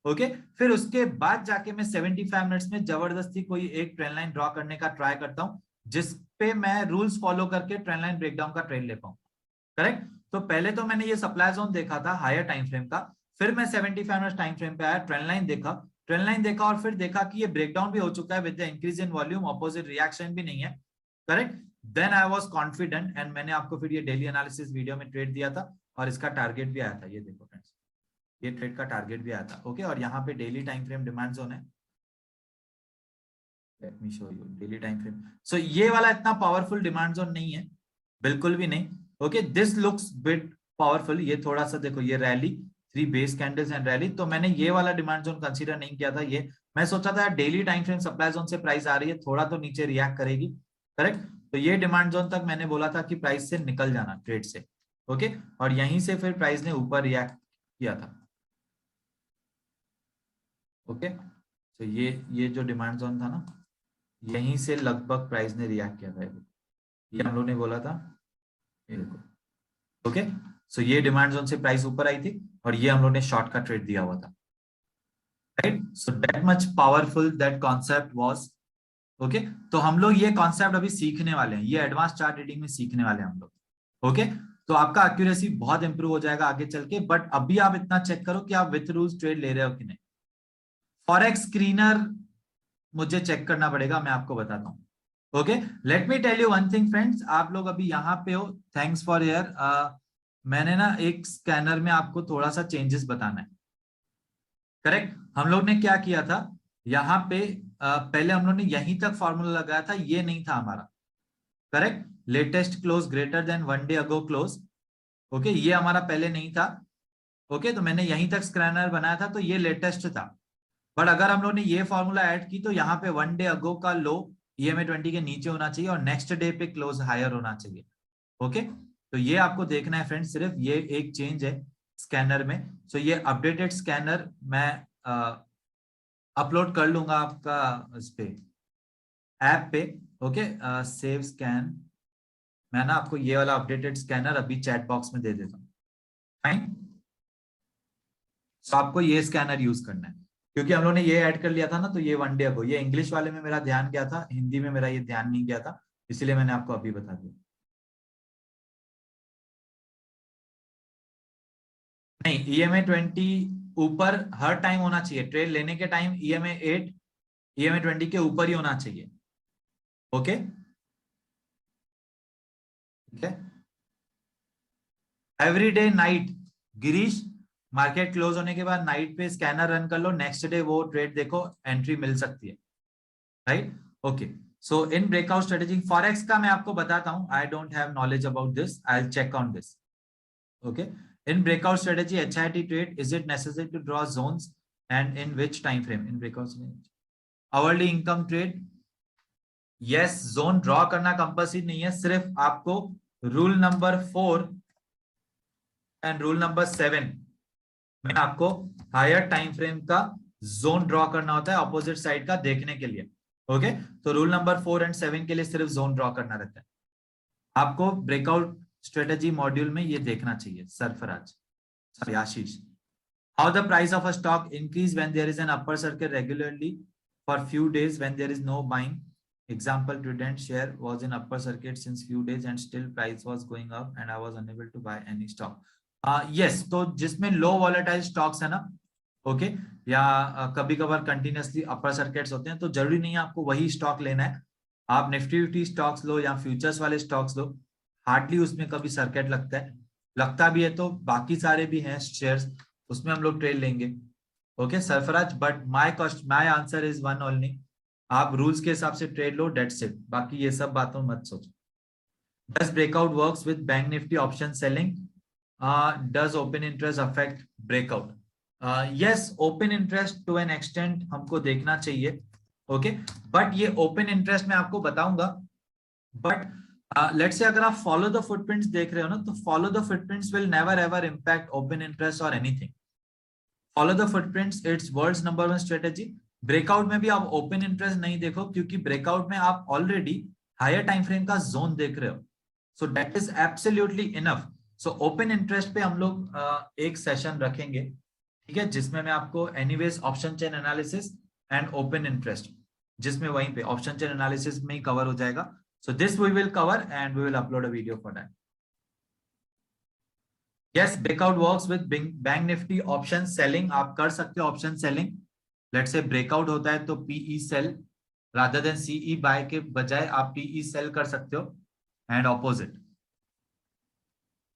Okay, फिर उसके बाद जाके मैं 75 मिनट्स में जबरदस्ती कोई एक ट्रेंड लाइन ड्रॉ करने का ट्राई करता हूं, जिस पे मैं रूल्स फॉलो करके ट्रेंड लाइन ब्रेकडाउन का ट्रेड ले पाऊं, करेक्ट? तो पहले तो मैंने ये सप्लाई जोन देखा था हायर टाइम फ्रेम का, फिर मैं 75 मिनट टाइम फ्रेम पे आया, ट्रेंड लाइन देखा और फिर देखा कि ये ब्रेकडाउन भी हो चुका है with the increase in volume, opposite reaction भी नहीं है, correct? Then I was confident and मैंने आपको फिर ये डेली एनालिसिस वीडियो में ट्रेड दिया था और इसका टारगेट भी आया था, ये देखो फ्रेंड्स, ये ट्रेड का टारगेट भी आया था। ओके, और यहाँ पे daily time frame demand zone है, let me show you daily time frame. So ये वाला इतना पावरफुल डिमांड जोन नहीं है, बिल्कुल भी नहीं। Okay, this looks bit powerful, ये थोड़ा सा देखो, ये rally, 3 base candles and rally, तो मैंने ये वाला डिमांड जोन कंसीडर नहीं किया था। ये मैं सोचा था daily time frame supply zone से प्राइस आ रही है, थोड़ा तो नीचे रिएक्ट करेगी, करेक्ट? तो ये डिमांड जोन तक मैंने बोला था कि प्राइस से निकल जाना ट्रेड से। ओके, और यहीं से फिर प्राइस ने ऊपर रिएक्ट किया था। ओके, तो ये जो डिमांड जोन था ना, यहीं से लगभग प्राइस ने रिएक्ट किया था, ये हम लोग ने बोला था, ये देखो। ओके, सो ये डिमांड जोन से प्राइस ऊपर आई थी और ये हम लोग ने शॉर्ट का ट्रेड दिया हुआ था, right? So that much powerful that concept was. Okay, तो हम लोग ये कॉन्सेप्ट अभी सीखने वाले हैं, ये एडवांस चार्ट रीडिंग में सीखने वाले हैं हम लोग। ओके, तो आपका एक्यूरेसी बहुत इंप्रूव हो जाएगा आगे चल के, बट अभी आप इतना चेक करो कि आप विथ रूल्स ट्रेड ले रहे हो कि नहीं। फॉरेक्स स्क्रीनर मुझे चेक करना पड़ेगा, मैं आपको बताता हूँ। Okay, let me tell you one thing friends, आप लोग अभी यहाँ पे हो, थैंक्स फॉर योर, मैंने ना एक स्कैनर में आपको थोड़ा सा चेंजेस बताना है, करेक्ट? हम लोग ने क्या किया था यहाँ पे, पहले हम लोग ने यहीं तक फॉर्मूला लगाया था, ये नहीं था हमारा, correct? Latest close greater than 1 day ago close. Okay, ये हमारा पहले नहीं था। ओके, तो मैंने यहीं तक स्कैनर बनाया था, तो ये लेटेस्ट था। बट अगर हम लोग ने ये फॉर्मूला ऐड की तो यहाँ पे 1 डे अगो का लो EMA 20 के नीचे होना चाहिए और नेक्स्ट डे पे क्लोज हायर होना चाहिए। ओके, तो ये आपको देखना है फ्रेंड्स, सिर्फ ये एक चेंज है स्कैनर में। सो ये अपडेटेड स्कैनर मैं अपलोड कर लूंगा आपका इस पे, ऐप पे। ओके, सेव स्कैन, मैं ना आपको ये वाला अपडेटेड स्कैनर अभी चैट बॉक्स में दे देता हूँ, फाइन? सो आपको ये स्कैनर यूज करना है, क्योंकि हम लोग ने ये ऐड कर लिया था ना, तो ये 1 डे अगो, ये इंग्लिश वाले में मेरा ध्यान गया था, हिंदी में मेरा ये ध्यान नहीं गया था, इसलिए मैंने आपको अभी बता दिया। नहीं, EMA 20 ऊपर हर टाइम होना चाहिए, ट्रेड लेने के टाइम EMA 8 EMA 20 के ऊपर ही होना चाहिए। ओके, ठीक है, every day night, Girish, market close होने के बाद नाइट पे स्कैनर रन कर लो, नेक्स्ट डे वो ट्रेड देखो, एंट्री मिल सकती है, right? Okay, so in breakout strategy forex का मैं आपको बताता हूं, I don't have knowledge about this, I will check on this. Okay, in breakout strategy HIT trade, is it necessary to draw zones and in which time frame? In breakout strategy hourly income trade, yes, zone draw करना compulsory नहीं है, सिर्फ आपको rule number 4 and rule number 7 में आपको higher time frame का zone draw करना होता है ऑपोजिट साइड का देखने के लिए। ओके, तो रूल नंबर 4 एंड 7 के लिए सिर्फ जोन ड्रॉ करना रहता है। आपको ब्रेकआउट स्ट्रेटेजी मॉड्यूल में ये देखना चाहिए Sarfaraz, sorry Ashish. How the price of a stock increase when there is an upper circuit regularly for few days when there is no buying. Example, Trident share was in upper circuit since few days and still price was going up and I was unable to buy any stock. Yes, तो जिसमें लो volatile stocks है ना, okay, या कभी कभार continuously अपर circuits होते हैं, तो जरूरी नहीं है आपको वही स्टॉक लेना है। आप निफ्टी फिफ्टी स्टॉक्स लो या फ्यूचर्स वाले स्टॉक्स लो, हार्डली उसमें कभी सर्किट लगता है, लगता भी है तो बाकी सारे भी हैं शेयर्स, उसमें हम लोग ट्रेड लेंगे। Okay Sarfaraz, but my answer is one only, आप रूल्स के हिसाब से ट्रेड लो, डेट्स इट, बाकी ये सब बातों मत सोचो। Does breakout works with bank Nifty option selling? Does open interest affect breakout? Yes, open interest to an extent हमको देखना चाहिए, ओके, बट ये ओपन इंटरेस्ट में आपको बताऊंगा, बट लेट्स से अगर आप फॉलो द फुटप्रिंट्स देख रहे हो ना, तो follow the footprints will never ever impact open interest और anything. Follow the footprints, it's world's number 1 strategy. Breakout में भी आप ओपन इंटरेस्ट नहीं देखो, क्योंकि ब्रेकआउट में आप ऑलरेडी हायर टाइम फ्रेम का जोन देख रहे हो, सो that is absolutely enough. So open interest पे हम लोग एक सेशन रखेंगे, ठीक है, जिसमें मैं आपको anyways option chain analysis and open interest, जिसमें वहीं पे ऑप्शन चेन एनालिसिस में ही कवर हो जाएगा। So this we will cover and we will upload a video for that. Yes, breakout works with bank Nifty option selling, आप कर सकते हो option selling. Let say breakout होता है तो PE sell rather than CE buy के बजाय आप पीई सेल कर सकते हो, and opposite.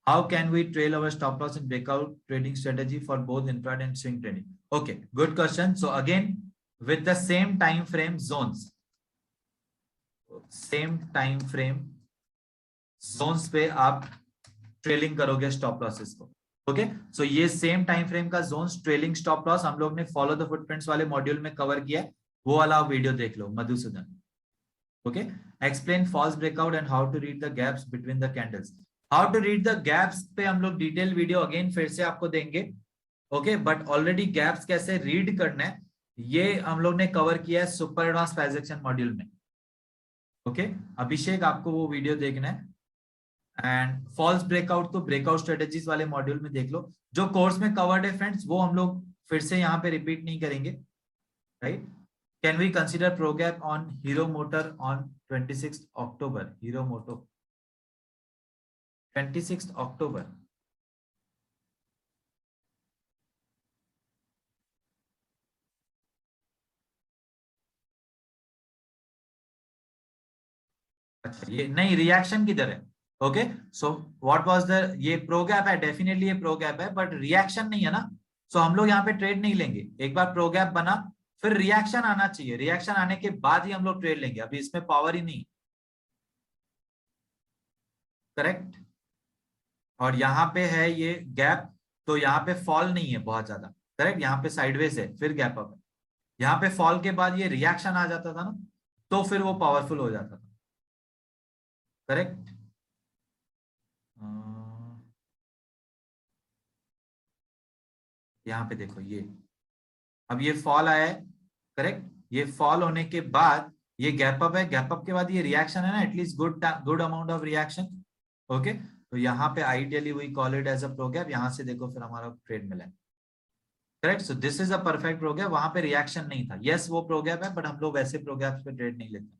How can we trail our stop loss in breakout trading strategy for both intraday and swing trading? Okay, good question. So again with the same time frame zones, same time frame zones पे आप trailing करोगे stop losses को। Okay, so ये same time frame का zone trailing stop loss हम लोग ने follow the footprints वाले मॉड्यूल में कवर किया है, वो वाला आप वीडियो देख लो Madhusudan. Okay, explain false breakout and how to read the gaps between the candles. How to read the gaps पे हम लोग डिटेल वीडियो अगेन फिर से आपको देंगे, ओके, बट ऑलरेडी गैप्स कैसे रीड करना है ये हम लोग ने कवर किया है super advance price action module में। ओके, अभिषेक आपको वो वीडियो देखना है। एंड फॉल्स ब्रेकआउट तो ब्रेकआउट स्ट्रेटेजीज वाले मॉड्यूल में देख लो, जो कोर्स में कवर्ड है फ्रेंड्स, वो हम लोग फिर से यहाँ पे रिपीट नहीं करेंगे, right. Can we consider progap on Hero Motor on 26 October? Hero Moto 26 October, अच्छा ये नहीं, रिएक्शन किधर है? Okay, so what was the, ये प्रोगैप है, डेफिनेटली ये प्रोगैप है, बट रिएक्शन नहीं है ना, सो हम लोग यहाँ पे ट्रेड नहीं लेंगे। एक बार प्रोगैप बना फिर रिएक्शन आना चाहिए, रिएक्शन आने के बाद ही हम लोग ट्रेड लेंगे, अभी इसमें पावर ही नहीं, करेक्ट। और यहाँ पे है ये गैप, तो यहाँ पे फॉल नहीं है बहुत ज्यादा, करेक्ट, यहाँ पे साइडवेज है फिर गैप अप है, यहाँ पे फॉल के बाद ये रिएक्शन आ जाता था ना, तो फिर वो पावरफुल हो जाता था, करेक्ट। यहाँ पे देखो ये, अब ये फॉल आया है, करेक्ट, ये फॉल होने के बाद ये गैप अप है, गैप अप के बाद ये रिएक्शन है ना, at least good amount of reaction. Okay, तो यहाँ पे ideally we call it as a pro gap, यहाँ से देखो फिर हमारा ट्रेड मिला है, correct. So this is a perfect pro gap, वहां पे रिएक्शन नहीं था, यस वो प्रो गैप है, बट हम लोग वैसे प्रो गैप्स पे ट्रेड नहीं लेते।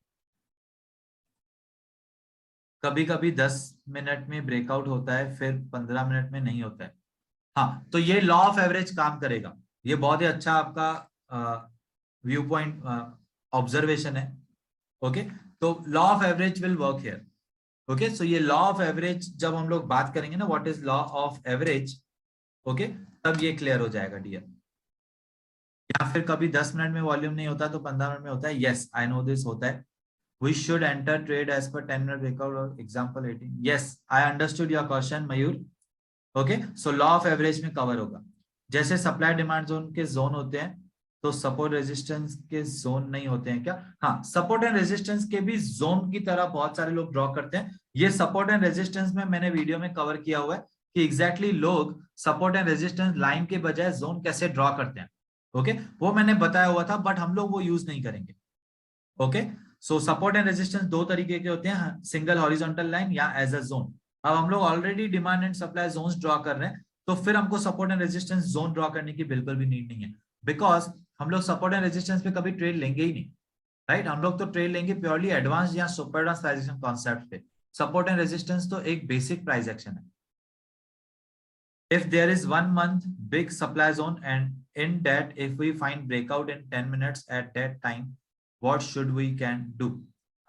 कभी कभी 10 मिनट में ब्रेकआउट होता है, फिर 15 मिनट में नहीं होता है। हाँ, तो ये लॉ ऑफ एवरेज काम करेगा, ये बहुत ही अच्छा आपका व्यू पॉइंट ऑब्जर्वेशन है। ओके, तो law of average will work here. Okay, so ये लॉ ऑफ एवरेज जब हम लोग बात करेंगे ना, what is law of average, okay, तब ये क्लियर हो जाएगा डियर। या फिर कभी 10 मिनट में वॉल्यूम नहीं होता तो 15 मिनट में होता है, यस आई नो दिस होता है। We should enter trade as per 10-minute breakout or example 18. Yes, I understood your question, Mayur. Okay, so law of average में कवर होगा। जैसे सप्लाई डिमांड जोन के जोन होते हैं, तो सपोर्ट रेजिस्टेंस के जोन नहीं होते हैं क्या? हाँ, सपोर्ट एंड रेजिस्टेंस के भी जोन की तरह बहुत सारे लोग ड्रॉ करते हैं। ये सपोर्ट एंड रेजिस्टेंस में मैंने वीडियो में कवर किया हुआ है कि एग्जैक्टली लोग सपोर्ट एंड रेजिस्टेंस लाइन के बजाय जोन कैसे ड्रॉ करते हैं। ओके, वो मैंने बताया हुआ था, बट हम लोग वो यूज नहीं करेंगे। Okay, so support and resistance दो तरीके के होते हैं, सिंगल हॉरिजॉन्टल लाइन या एज अ जोन। अब हम लोग already demand and supply zones draw कर रहे हैं, तो फिर हमको support and resistance zone draw करने की बिल्कुल भी नीड नहीं है, बिकॉज हम लोग सपोर्ट एंड रेजिस्टेंस पे कभी ट्रेड लेंगे ही नहीं, राइट। हम लोग तो ट्रेड लेंगे प्योरली एडवांस या सुपर एडवांस प्राइस कॉन्सेप्ट पे। सपोर्ट एंड रेजिस्टेंस तो एक बेसिक प्राइस एक्शन है। If there is 1 month big supply zone, and in that if we find breakout in 10 minutes at that time, what should we can do?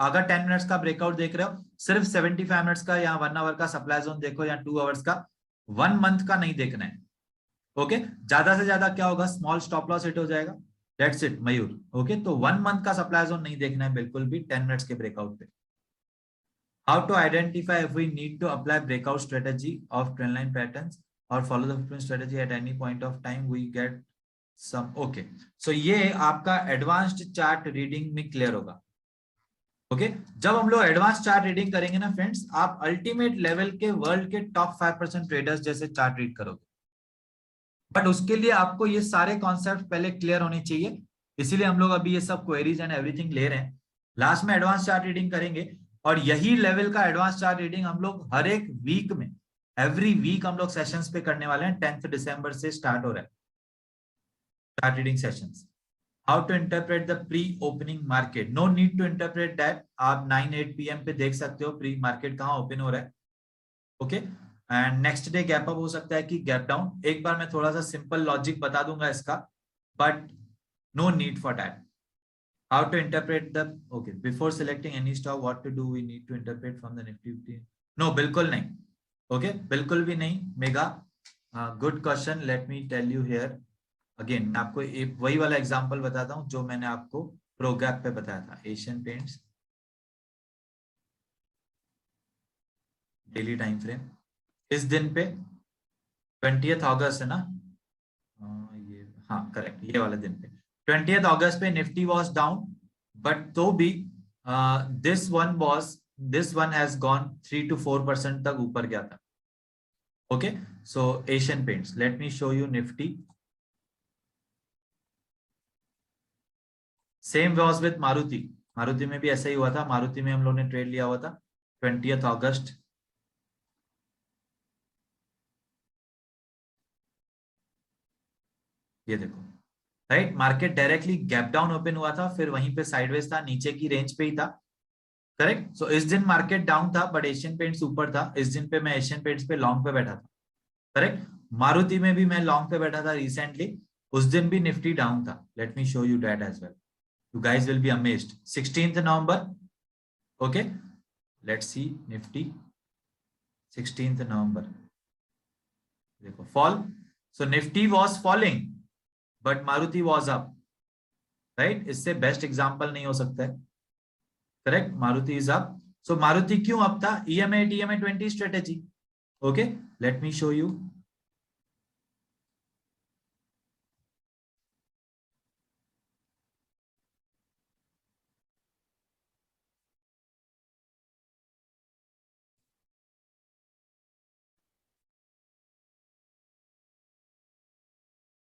अगर 10 minutes का breakout देख रहे हो, सिर्फ 75 minutes का या 1 आवर का सप्लाई जोन देखो, या 2 आवर्स का, 1 मंथ का नहीं देखना है। ओके, ज्यादा से ज्यादा क्या होगा, स्मॉल स्टॉप लॉस हिट हो जाएगा, दैट्स इट मयूर। ओके, तो 1 मंथ का सप्लाई जोन नहीं देखना है बिल्कुल भी 10 मिनट्स के ब्रेकआउट पे। How to identify if we need to apply breakout strategy of trend line patterns or follow the footprint strategy at any point of time we get some. Okay, so ये आपका advanced chart reading में clear होगा। Okay, जब हम लोग advance chart reading करेंगे ना friends, आप अल्टीमेट लेवल के वर्ल्ड के टॉप 5% ट्रेडर्स जैसे चार्ट रीड करोगे, बट उसके लिए आपको ये सारे कॉन्सेप्ट पहले क्लियर होने चाहिए। इसीलिए हम लोग अभी ये सब क्वेरीज एंड एवरीथिंग ले रहे हैं, लास्ट में एडवांस चार्ट रीडिंग करेंगे। और यही लेवल का एडवांस चार्ट रीडिंग हम लोग हर एक वीक में, एवरी वीक हम लोग सेशंस पे करने वाले हैं। 10 दिसंबर से स्टार्ट हो रहा है chart reading sessions. How to interpret the pre opening market, no need to interpret that, आप 9-8 PM पे देख सकते हो प्री मार्केट कहाँ ओपन हो रहा है। Okay, and next day gap up हो सकता है कि गैप डाउन। एक बार मैं थोड़ा सा सिंपल लॉजिक बता दूंगा इसका, but no need for that. How to interpret the, okay, before selecting any stock, what to do, we need to interpret from the Nifty 50? No, बिल्कुल नहीं। Okay, बिल्कुल भी नहीं मेगा। Good question, let me tell you here again. मैं आपको एक वही वाला एग्जांपल बताता हूँ जो मैंने आपको प्रोगैप पे बताया था। Asian paints daily time frame इस दिन पे 20 अगस्त है ना, ये हाँ करेक्ट, ये वाले दिन पे 20 अगस्त पे निफ्टी वॉज डाउन, बट तो भी this one has gone 3 to 4% तक ऊपर गया था। Okay, so Asian paints, late me show you Nifty. Same was with Maruti, Maruti में भी ऐसा ही हुआ था। मारुति में हम लोग ने ट्रेड लिया हुआ था 20 अगस्त। ये देखो, right, market directly gap down open हुआ था, फिर वहीं पे साइडवेज था, नीचे की रेंज पे ही था। करेक्ट, सो इस दिन मार्केट डाउन था बट एशियन पेंट्स ऊपर था। इस दिन पे मैं एशियन पेंट्स पे लॉन्ग पे बैठा था। करेक्ट, मारुति में भी मैं लॉन्ग पे बैठा था रिसेंटली, उस दिन भी निफ्टी डाउन था। Let me show you that as well, you guys will be amazed. 16 November, okay, let's see Nifty 16 November, देखो fall. So Nifty was falling but Maruti was up, right. इससे best example नहीं हो सकता है। Correct, Maruti is up. So Maruti क्यों up था? EMA TMA 20 strategy. Okay, let me show you.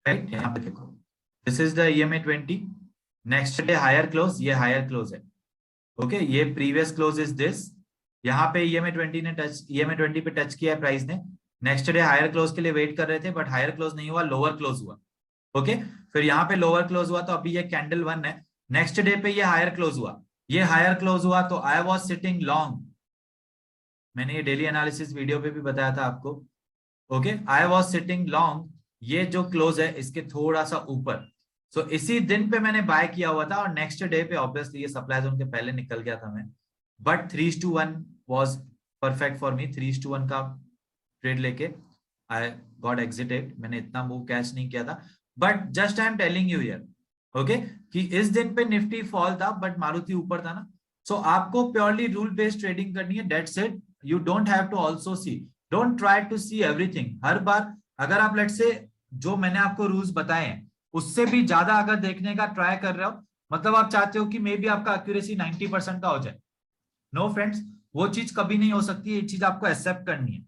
Right, यहाँ पे देखो, this is the EMA 20, next day higher close, ये हायर क्लोज है। ओके, ये प्रीवियस क्लोज इज दिस। यहाँ पे EMA 20 ने टच, EMA 20 पे टच किया है प्राइस ने। नेक्स्ट डे हायर क्लोज के लिए वेट कर रहे थे बट हायर क्लोज नहीं हुआ, लोअर क्लोज हुआ। ओके, फिर यहाँ पे लोअर क्लोज हुआ, तो अभी ये कैंडल 1 है। नेक्स्ट डे पे ये हायर क्लोज हुआ, ये हायर क्लोज हुआ, तो आई वॉज सिटिंग लॉन्ग। मैंने ये डेली एनालिसिस वीडियो पे भी बताया था आपको। Okay, I was sitting long, ये जो क्लोज है इसके थोड़ा सा ऊपर। सो इसी दिन पे मैंने बाय किया हुआ था, और नेक्स्ट डे पे ऑब्वियसली ये सप्लाई जोन के पहले निकल गया था मैं, but 3:1 was perfect for me. 3:1 का ट्रेड लेके आई गॉट एग्जिटेड। मैंने इतना मूव कैच नहीं किया था, but just I am telling you here, okay, कि इस दिन पे निफ्टी फॉल था बट मारुति ऊपर था ना। सो आपको प्योरली रूल बेस्ड ट्रेडिंग करनी है, that's it. You don't have to also see, don't try to see everything. हर बार अगर आप लेट्स से जो मैंने आपको रूल्स बताए हैं उससे भी ज्यादा अगर देखने का ट्राई कर रहे हो, मतलब आप चाहते हो कि मे बी आपका एक्यूरेसी 90% का हो जाए। नो फ्रेंड्स, वो चीज कभी नहीं हो सकती, ये चीज आपको एक्सेप्ट करनी है।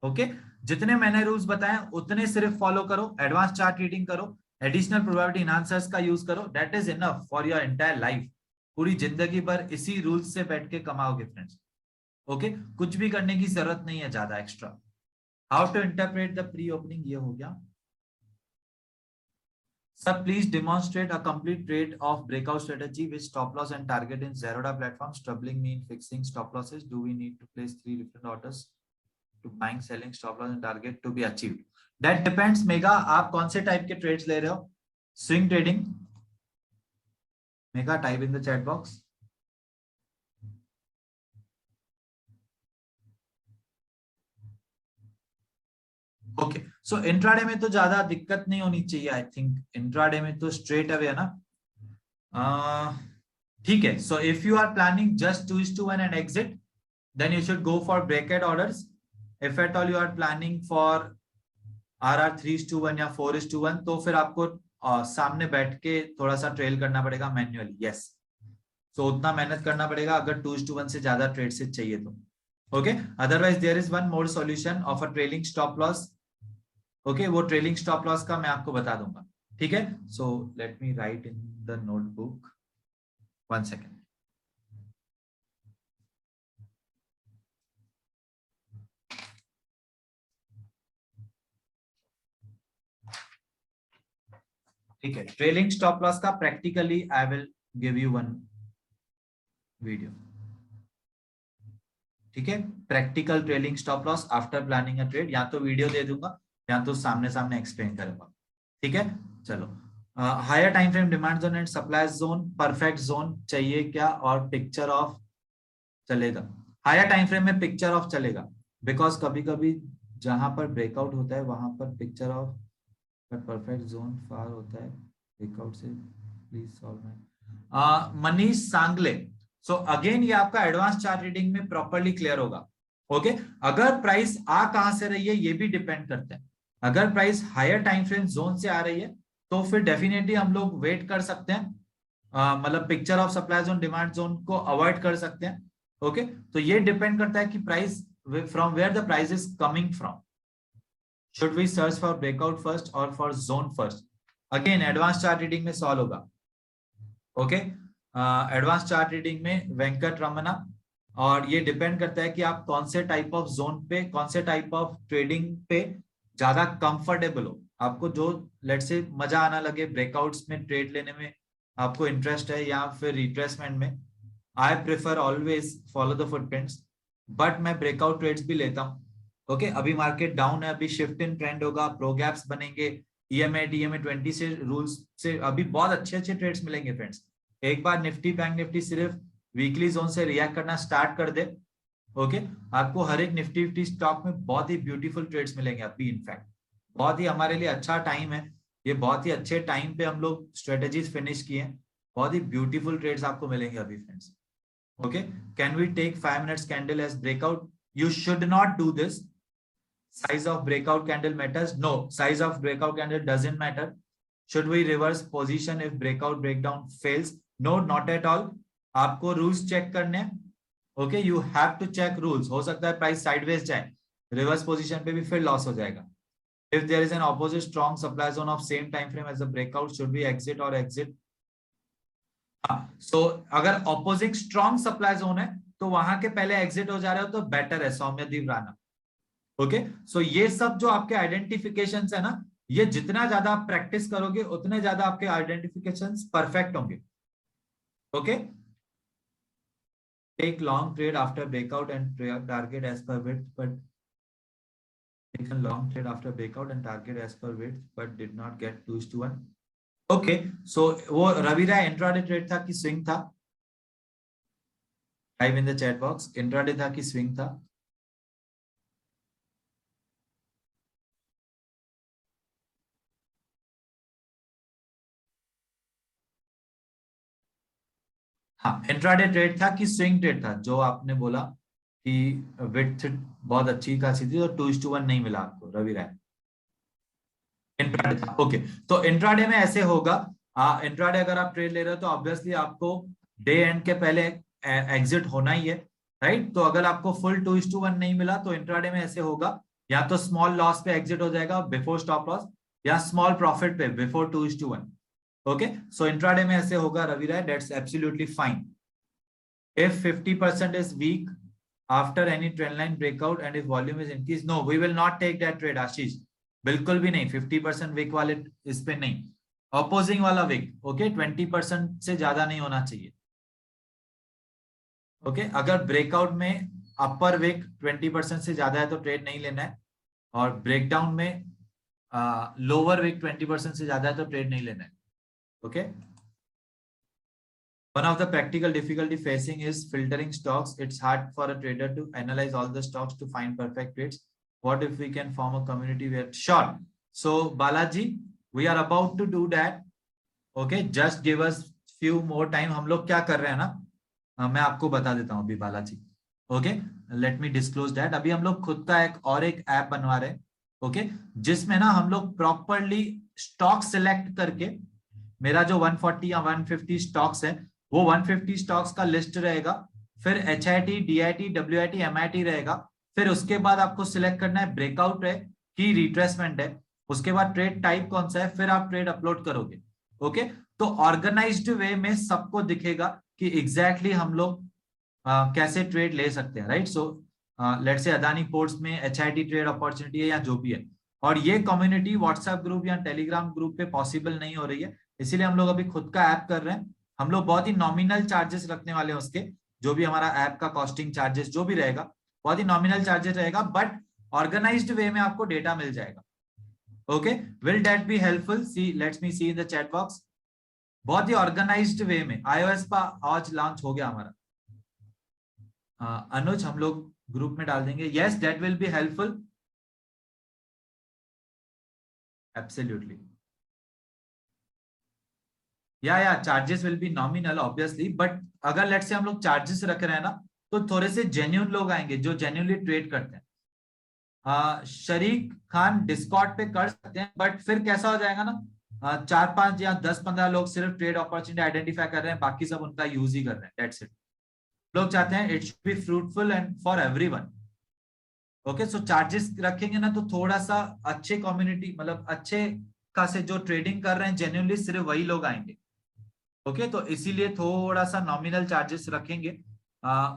ओके, जितने मैंने रूल्स बताए उतने सिर्फ फॉलो करो, एडवांस चार्ट रीडिंग करो, एडिशनल प्रोबेबिलिटी एनहांसर्स का यूज करो, that is enough for your entire life. पूरी जिंदगी भर इसी रूल्स से बैठ के कमाओगे फ्रेंड्स। ओके, कुछ भी करने की जरूरत नहीं है ज्यादा extra. How to interpret the pre opening, ये हो गया। Sir, please demonstrate a complete trade of breakout strategy with stop loss and target in Zerodha platforms. Troubling me in fixing stop losses. Do we need to place 3 different orders to buying, selling, stop loss and target to be achieved? That depends, mega आप कौन से type के trades ले रहे हो? Swing trading, mega type in the chat box. Okay, so intraday में तो ज्यादा दिक्कत नहीं होनी चाहिए। आई थिंक इंट्राडे में तो स्ट्रेट अवे है ना। ठीक है, so if you are planning just 2:1 and exit, then you should go for bracket orders. If at all you are planning for RR 3:1 या 4:1, तो फिर आपको सामने बैठ के थोड़ा सा ट्रेल करना पड़ेगा मैन्युअली। यस, सो उतना मेहनत करना पड़ेगा अगर 2:1 से ज्यादा ट्रेड से चाहिए तो। Okay, otherwise there is one more solution of a trailing stop loss. Okay, वो ट्रेलिंग स्टॉप लॉस का मैं आपको बता दूंगा। ठीक है, so let me write in the notebook, 1 second. ठीक है, ट्रेलिंग स्टॉप लॉस का practically I will give you one video. ठीक है, practical trailing stop loss after planning a trade, या तो वीडियो दे दूंगा या तो सामने सामने एक्सप्लेन करूंगा। ठीक है, चलो। Higher time frame demand zone and supply zone, perfect zone चाहिए क्या, और पिक्चर ऑफ चलेगा? हायर टाइम फ्रेम में पिक्चर ऑफ चलेगा, बिकॉज कभी कभी जहां पर ब्रेकआउट होता है वहां पर picture of, but perfect zone far होता है ब्रेकआउट से। Please solve. मनीष सांगले, सो अगेन ये आपका एडवांस चार्ट रीडिंग में प्रॉपर्ली क्लियर होगा। ओके, अगर प्राइस आ कहां से रही है ये भी डिपेंड करता है। अगर price higher time frame zone से आ रही है तो फिर डेफिनेटली हम लोग वेट कर सकते हैं, मतलब picture of supply zone demand zone को अवॉइड कर सकते हैं। ओके, तो ये डिपेंड करता है कि price from where the price is coming from. Should we search for breakout first और for zone first? Again advance chart reading में सॉल्व होगा। ओके, एडवांस चार्ट रीडिंग में वेंकट रमना, और ये डिपेंड करता है कि आप कौन से टाइप ऑफ जोन पे, कौन से टाइप ऑफ ट्रेडिंग पे ज्यादा कंफर्टेबल हो। आपको जो लेट से मजा आना लगे, ब्रेकआउट्स में ट्रेड लेने में आपको इंटरेस्ट है या फिर रिट्रेसमेंट में, I prefer always follow the footprints, but मैं ब्रेकआउट ट्रेड्स भी लेता हूँ। ओके, अभी मार्केट डाउन है, अभी शिफ्ट इन ट्रेंड होगा, प्रो गैप्स बनेंगे, EMA DMA 20 से रूल्स से अभी बहुत अच्छे अच्छे ट्रेड्स मिलेंगे फ्रेंड्स। एक बार निफ्टी बैंक निफ्टी सिर्फ वीकली जोन से रिएक्ट करना स्टार्ट कर दे, ओके, आपको हर एक निफ्टी स्टॉक में बहुत ही ब्यूटीफुल ट्रेड्स मिलेंगे। अभी इनफैक्ट बहुत ही हमारे लिए अच्छा टाइम है, ये बहुत ही अच्छे टाइम पे हम लोग स्ट्रेटेजीज फिनिश किए हैं, बहुत ही ब्यूटीफुल ट्रेड्स आपको मिलेंगे अभी friends. Okay, can we take 5 minutes candle as breakout? You should not do this. Size of breakout candle matters? No, size of breakout candle doesn't matter. Should we reverse position if breakout breakdown fails? No, not at all. आपको rules check करने हैं। Okay, you have to check rules. हो सकता है price sideways जाए, reverse position पे भी फिर लॉस हो जाएगा। If there is an opposite strong supply zone of same time frame as the breakout, should we exit or exit? So अगर ऑपोजिट स्ट्रॉन्ग सप्लाई जोन है तो वहां के पहले एग्जिट हो जा रहे हो तो बेटर है, सौम्यदीप राणा। ओके, सो ये सब जो आपके आइडेंटिफिकेशंस है ना, ये जितना ज्यादा आप प्रैक्टिस करोगे उतने ज्यादा आपके आइडेंटिफिकेशंस परफेक्ट होंगे। Okay, take long trade after breakout and target as per width, but taken long trade after breakout and target as per width but did not get 2:1। Okay, so वो Ravi Rai intraday trade था कि swing था? Type in the chat box, intraday था कि swing था? हाँ, intraday trade था कि स्विंग ट्रेड था? जो आपने बोला कि विड्थ बहुत अच्छी खासी थी तो 2:1 नहीं मिला आपको, रवि राय। इंट्राडे था, ओके। तो इंट्राडे में ऐसे होगा, इंट्राडे अगर आप ट्रेड ले रहे हो तो ऑब्वियसली आपको डे एंड के पहले एग्जिट होना ही है, राइट? तो अगर आपको फुल 2:1 नहीं मिला तो इंट्राडे में ऐसे होगा या तो स्मॉल लॉस पे एग्जिट हो जाएगा बिफोर स्टॉप लॉस, या स्मॉल प्रॉफिट पे बिफोर 2:1। ओके, सो इंट्राडे में ऐसे होगा Ravi Rai, that's absolutely fine. If 50% is weak after any trend line breakout and if volume is increased, no, we will not take that trade, आशीष, बिल्कुल भी नहीं। 50% Wick वाले इस पे नहीं, अपोजिंग वाला विक, ओके, 20% से ज्यादा नहीं होना चाहिए। ओके, अगर ब्रेकआउट में अपर विक 20% से ज्यादा है तो ट्रेड नहीं लेना है, और ब्रेकडाउन में लोअर विक 20% से ज्यादा है तो ट्रेड नहीं लेना है। Okay, one of the practical difficulty facing is filtering stocks. It's hard for a trader to analyze all the stocks to find perfect trades. What if we can form a community where, sure. So Balaji, we are about to do that. Okay, just give us few more time. हम लोग क्या कर रहे हैं ना, मैं आपको बता देता हूँ अभी Balaji. Okay, let me disclose that. अभी हम लोग खुद का एक ऐप बनवा रहे हैं, ओके, जिसमें ना हम लोग प्रॉपरली स्टॉक सिलेक्ट करके, मेरा जो 140 या 150 स्टॉक्स है वो 150 स्टॉक्स का लिस्ट रहेगा, फिर HIT, DIT, WIT, MIT रहेगा, फिर उसके बाद आपको सिलेक्ट करना है ब्रेकआउट है कि रिट्रेसमेंट है, उसके बाद ट्रेड टाइप कौन सा है, फिर आप ट्रेड अपलोड करोगे। ओके, तो ऑर्गेनाइज्ड वे में सबको दिखेगा कि एग्जैक्टली हम लोग कैसे ट्रेड ले सकते हैं, राइट। सो लेट्स से अदानी पोर्ट्स में HIT ट्रेड अपॉर्चुनिटी है या जो भी है, और ये कम्युनिटी व्हाट्सएप ग्रुप या टेलीग्राम ग्रुप पे पॉसिबल नहीं हो रही है, इसीलिए हम लोग अभी खुद का ऐप कर रहे हैं। हम लोग बहुत ही नॉमिनल चार्जेस रखने वाले हैं उसके, जो भी हमारा ऐप का कॉस्टिंग चार्जेस जो भी रहेगा बहुत ही नॉमिनल चार्जेस रहेगा, बट ऑर्गेनाइज्ड वे में आपको डेटा मिल जाएगा। Okay, will that be helpful? See, let's me see in the chat box. बहुत ही ऑर्गेनाइज्ड वे में iOS का आज लॉन्च हो गया हमारा। अनुज, हम लोग ग्रुप में डाल देंगे। Yes, that will be helpful, absolutely. या charges will be nominal obviously, but अगर लेट्स से हम लोग चार्जेस रख रहे हैं ना, तो थोड़े से जेन्युइन लोग आएंगे जो जेन्युइनली ट्रेड करते हैं। शरीक खान डिस्कॉर्ड पे कर सकते हैं, बट फिर कैसा हो जाएगा ना, 4-5 या 10-15 लोग सिर्फ ट्रेड अपॉर्चुनिटी आइडेंटिफाई कर रहे हैं, बाकी सब उनका यूज ही कर रहे हैं, दैट्स इट। लोग चाहते हैं it should be fruitful and for everyone. Okay, so charges रखेंगे ना तो थोड़ा सा अच्छे कम्युनिटी, मतलब अच्छे खासे जो ट्रेडिंग कर रहे हैं जेन्युइनली, सिर्फ वही लोग आएंगे। ओके, तो इसीलिए थोड़ा सा नॉमिनल चार्जेस रखेंगे।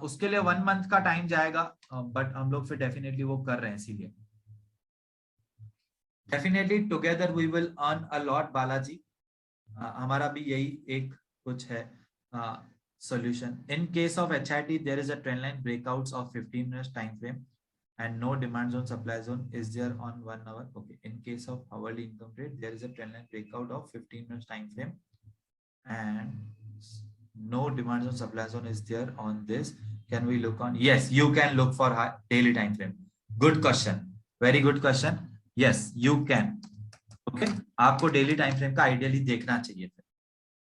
उसके लिए 1 मंथ का टाइम जाएगा, बट हम लोग फिर डेफिनेटली वो कर रहे हैं, इसीलिए definitely together we will earn a lot. Balaji, हमारा भी यही एक कुछ है solution. In case of HIT, there is a trend line breakouts of 15 minutes time frame and no demand zone supply zone is there on 1 hour. Okay, in case of hourly income trade, there is a trend line breakout of 15 minutes time frame and no demand zone supply zone is there on this. Can we look on? Yes, you can look for daily time frame. Good question, very good question. Yes, you can. Okay, आपको daily time frame का ideally देखना चाहिए।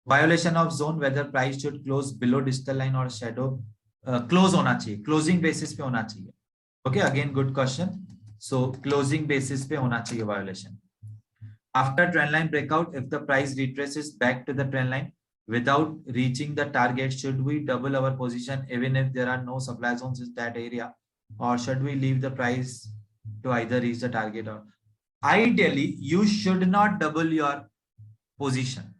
Violation of zone, whether price should close below digital line और shadow, close होना चाहिए, closing basis पे होना चाहिए। Okay, again good question. So closing basis पे होना चाहिए violation. After trend line breakout, if the price retraces back to the trend line without reaching the target, should we double our position even if there are no supply zones in that area, or should we leave the price to either reach the target or? Ideally you should not double your position,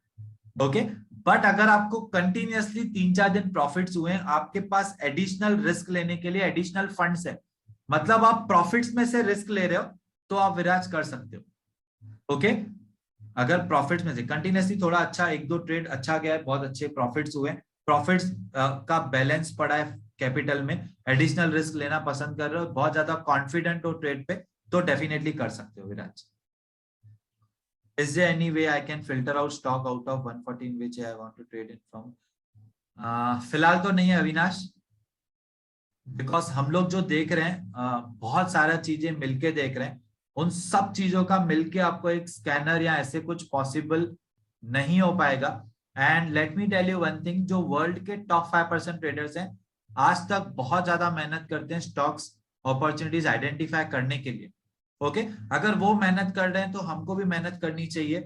okay, but अगर आपको continuously 3-4 दिन profits हुए हैं, आपके पास additional risk लेने के लिए additional funds है, मतलब आप प्रॉफिट्स में से रिस्क ले रहे हो, तो आप विराज कर सकते हो। ओके, अगर प्रॉफिट्स में से कंटिन्यूअसली थोड़ा अच्छा 1-2 ट्रेड अच्छा गया है, बहुत अच्छे प्रॉफिट्स हुए, प्रॉफिट्स का बैलेंस पड़ा है कैपिटल में, एडिशनल रिस्क लेना पसंद कर रहे हो, बहुत ज्यादा कॉन्फिडेंट हो ट्रेड पे, तो डेफिनेटली कर सकते हो विराज। Is there any way I can filter out stock out of 114 which I want to trade in from? फिलहाल तो नहीं है अविनाश, बिकॉज हम लोग जो देख रहे हैं बहुत सारा चीजें मिलके देख रहे हैं, उन सब चीजों का मिलके आपको एक स्कैनर या ऐसे कुछ पॉसिबल नहीं हो पाएगा। And let me tell you one thing, जो वर्ल्ड के टॉप 5% ट्रेडर्स हैं आज तक बहुत ज्यादा मेहनत करते हैं स्टॉक्स अपॉर्चुनिटीज आइडेंटिफाई करने के लिए। ओके, अगर वो मेहनत कर रहे हैं तो हमको भी मेहनत करनी चाहिए।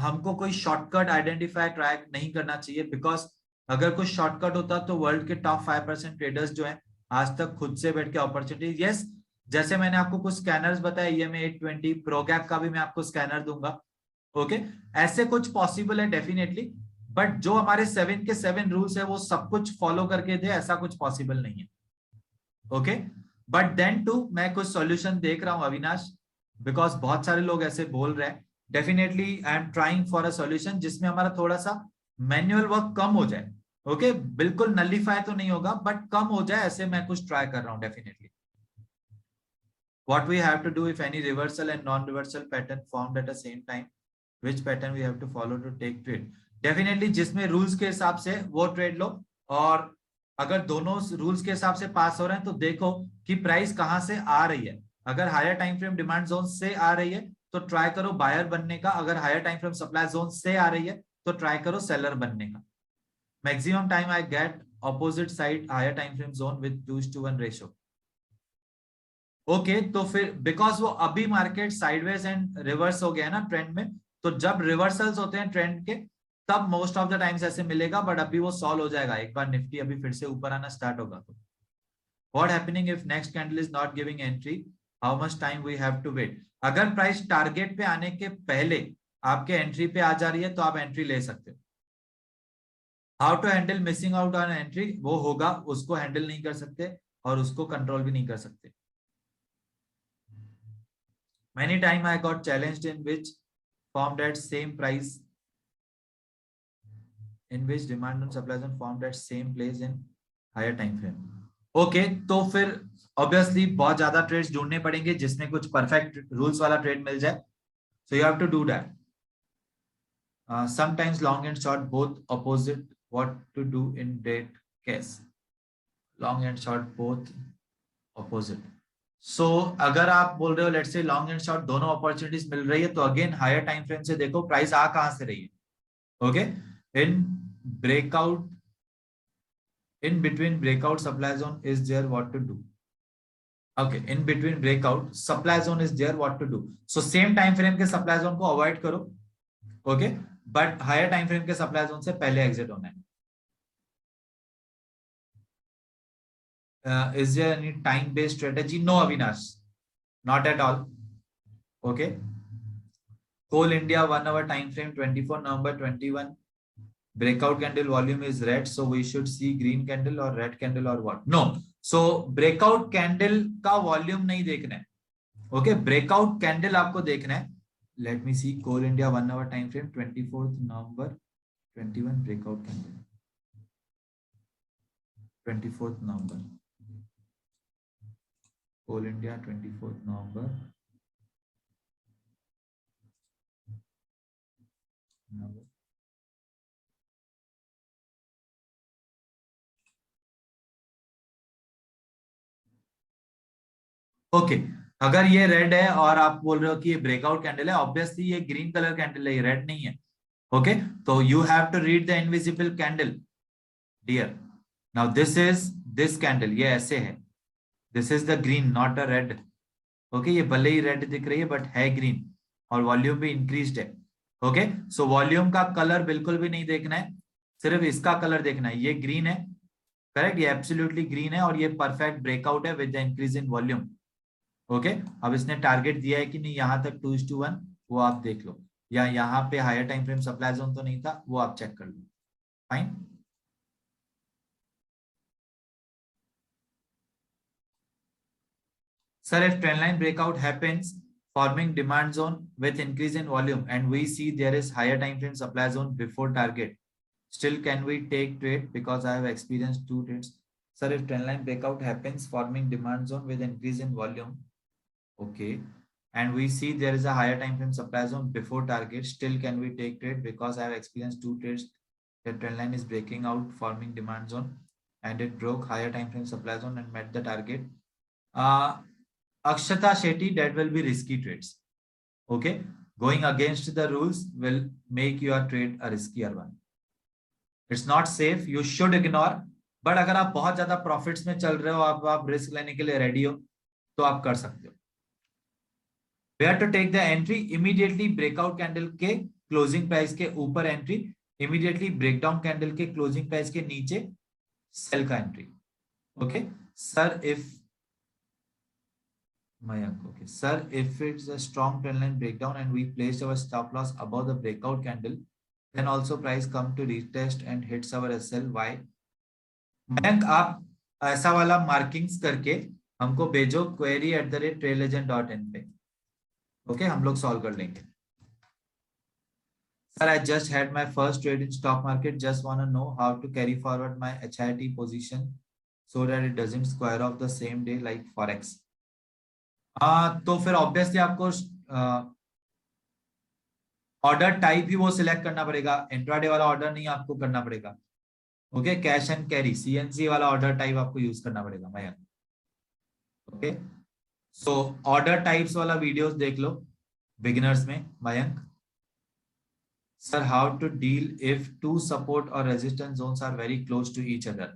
हमको कोई शॉर्टकट आइडेंटिफाई ट्राई नहीं करना चाहिए, बिकॉज अगर कोई शॉर्टकट होता तो वर्ल्ड के टॉप 5% ट्रेडर्स जो हैं आज तक खुद से बैठ के अपॉर्चुनिटी, यस जैसे मैंने आपको कुछ स्कैनर्स बताया, EMA 820 प्रोगैप का भी मैं आपको स्कैनर दूंगा। ओके, ऐसे कुछ पॉसिबल है डेफिनेटली, बट जो हमारे 7 के 7 रूल्स है वो सब कुछ फॉलो करके दे, ऐसा कुछ पॉसिबल नहीं है। ओके, बट देन टू मैं कुछ सॉल्यूशन देख रहा हूं अविनाश, बिकॉज बहुत सारे लोग ऐसे बोल रहे हैं। Definitely I am trying for a solution जिसमें हमारा थोड़ा सा मैन्युअल वर्क कम हो जाए। ओके, बिल्कुल नलिफाई तो नहीं होगा बट कम हो जाए, ऐसे मैं कुछ ट्राई कर रहा हूं definitely. What we have to do if any reversal and non-reversal pattern formed at the same time, which pattern we have to follow to take trade? Definitely जिसमें रूल्स के हिसाब से वो ट्रेड लो, और अगर दोनों रूल्स के हिसाब से पास हो रहे हैं तो देखो कि प्राइस कहां से आ रही है। अगर higher time frame demand zone से आ रही है तो ट्राई करो बायर बनने का, अगर higher time frame supply zone से आ रही है तो ट्राई करो सेलर बनने का। Maximum time I get opposite side higher time frame zone with 2:1 ratio. Okay, तो फिर बिकॉज वो अभी मार्केट साइडवेज एंड रिवर्स हो गया है ना ट्रेंड में, तो जब रिवर्सल्स होते हैं ट्रेंड के तब मोस्ट ऑफ द टाइम्स ऐसे मिलेगा, बट अभी वो सॉल्व हो जाएगा एक बार निफ्टी अभी फिर से ऊपर आना स्टार्ट होगा तो। What happening if next candle is not giving entry, how much time we have to wait? अगर प्राइस टारगेट पे आने के पहले आपके एंट्री पे आ जा रही है तो आप एंट्री ले सकते हो। How to handle missing out on entry, वो होगा, उसको हैंडल नहीं कर सकते और उसको कंट्रोल भी नहीं कर सकते। Many time I got challenged in which formed at same price, in which demand and supply zone formed at same place in higher time frame. Okay, तो फिर obviously बहुत ज्यादा ट्रेड्स ढूंढने पड़ेंगे जिसमें कुछ परफेक्ट रूल्स वाला ट्रेड मिल जाए. So you have to do that. Sometimes long and short both opposite. What to do in that case? Long and short both opposite. सो अगर आप बोल रहे हो let's say long and short दोनों opportunities मिल रही है तो अगेन हायर टाइम फ्रेम से देखो प्राइस आ कहां से रही है. Okay, in breakout, in between breakout supply zone is there, what to do? Okay, in between breakout supply zone is there, what to do? So same time frame के supply zone को avoid करो. Okay, but higher time frame के supply zone से पहले exit होना है. Is there any time based strategy? No Avinash, not at all. Okay, Coal India 1 hour time frame 24 November 21, breakout candle volume is red, so we should see green candle or red candle or what? No, so breakout candle का volume नहीं देखना है. Okay, breakout candle आपको देखना है. Let me see, Coal India 1 hour time frame 24 November 21, breakout candle 24 November, Coal India 24 November, okay. अगर ये red है और आप बोल रहे हो कि ये ब्रेकआउट कैंडल है, ऑब्वियसली ये ग्रीन कलर कैंडल है, ये रेड नहीं है. ओके, तो you have to read the invisible candle dear. Now this is this candle, ये ऐसे है, this is the green not a red. Okay, ये भले ही रेड दिख रही है बट है ग्रीन और वॉल्यूम भी इंक्रीज्ड है. ओके, सो वॉल्यूम का कलर बिल्कुल भी नहीं देखना है, सिर्फ इसका कलर देखना है. ये ग्रीन है, करेक्ट, ये एब्सोल्युटली ग्रीन है और ये परफेक्ट ब्रेकआउट है with the increase in volume. Okay, अब इसने टारगेट दिया है कि नहीं यहां तक 2:1, वो आप देख लो, या यहाँ पे higher time frame supply zone तो नहीं था, वो आप चेक कर लो. Fine. Sir, if trend line breakout happens, forming demand zone with increase in volume, and we see there is higher time frame supply zone before target, still can we take trade? Because I have experienced 2 trades. Sir, if trend line breakout happens, forming demand zone with increase in volume, okay, and we see there is a higher time frame supply zone before target, still can we take trade? Because I have experienced 2 trades. The trend line is breaking out, forming demand zone, and it broke higher time frame supply zone and met the target. Akshata Shetty, that will be risky trades. Okay, going against the rules will make your trade a riskier one. It's not safe, you should ignore. But अगर आप बहुत ज्यादा profits में चल रहे हो, आप risk लेने के लिए रेडी हो तो आप कर सकते हो. Where to take the entry? Immediately breakout candle के क्लोजिंग प्राइस के ऊपर एंट्री, इमीडिएटली ब्रेकडाउन कैंडल के क्लोजिंग प्राइस के नीचे सेल का entry. Okay sir, if Mayank, okay. Sir, if it's a strong trend line breakdown and we placed our stop loss above the breakout candle, then also price come to retest and hits our SL. Why? Mayank, आप ऐसा वाला markings करके हमको भेजो query@trailagent.in पे, okay, हम लोग solve कर लेंगे. Sir, I just had my first trade in stock market. Just want to know how to carry forward my HIT position so that it doesn't square off the same day like forex. तो फिर obviously आपको order type ही वो select करना पड़ेगा. Intraday वाला order नहीं आपको करना पड़ेगा. Okay, cash and carry CNC वाला ऑर्डर टाइप आपको यूज करना पड़ेगा Mayank. Okay, so order types वाला वीडियोस देख लो बिगिनर्स में Mayank. Sir, how to deal if two support or resistance zones are very close to each other?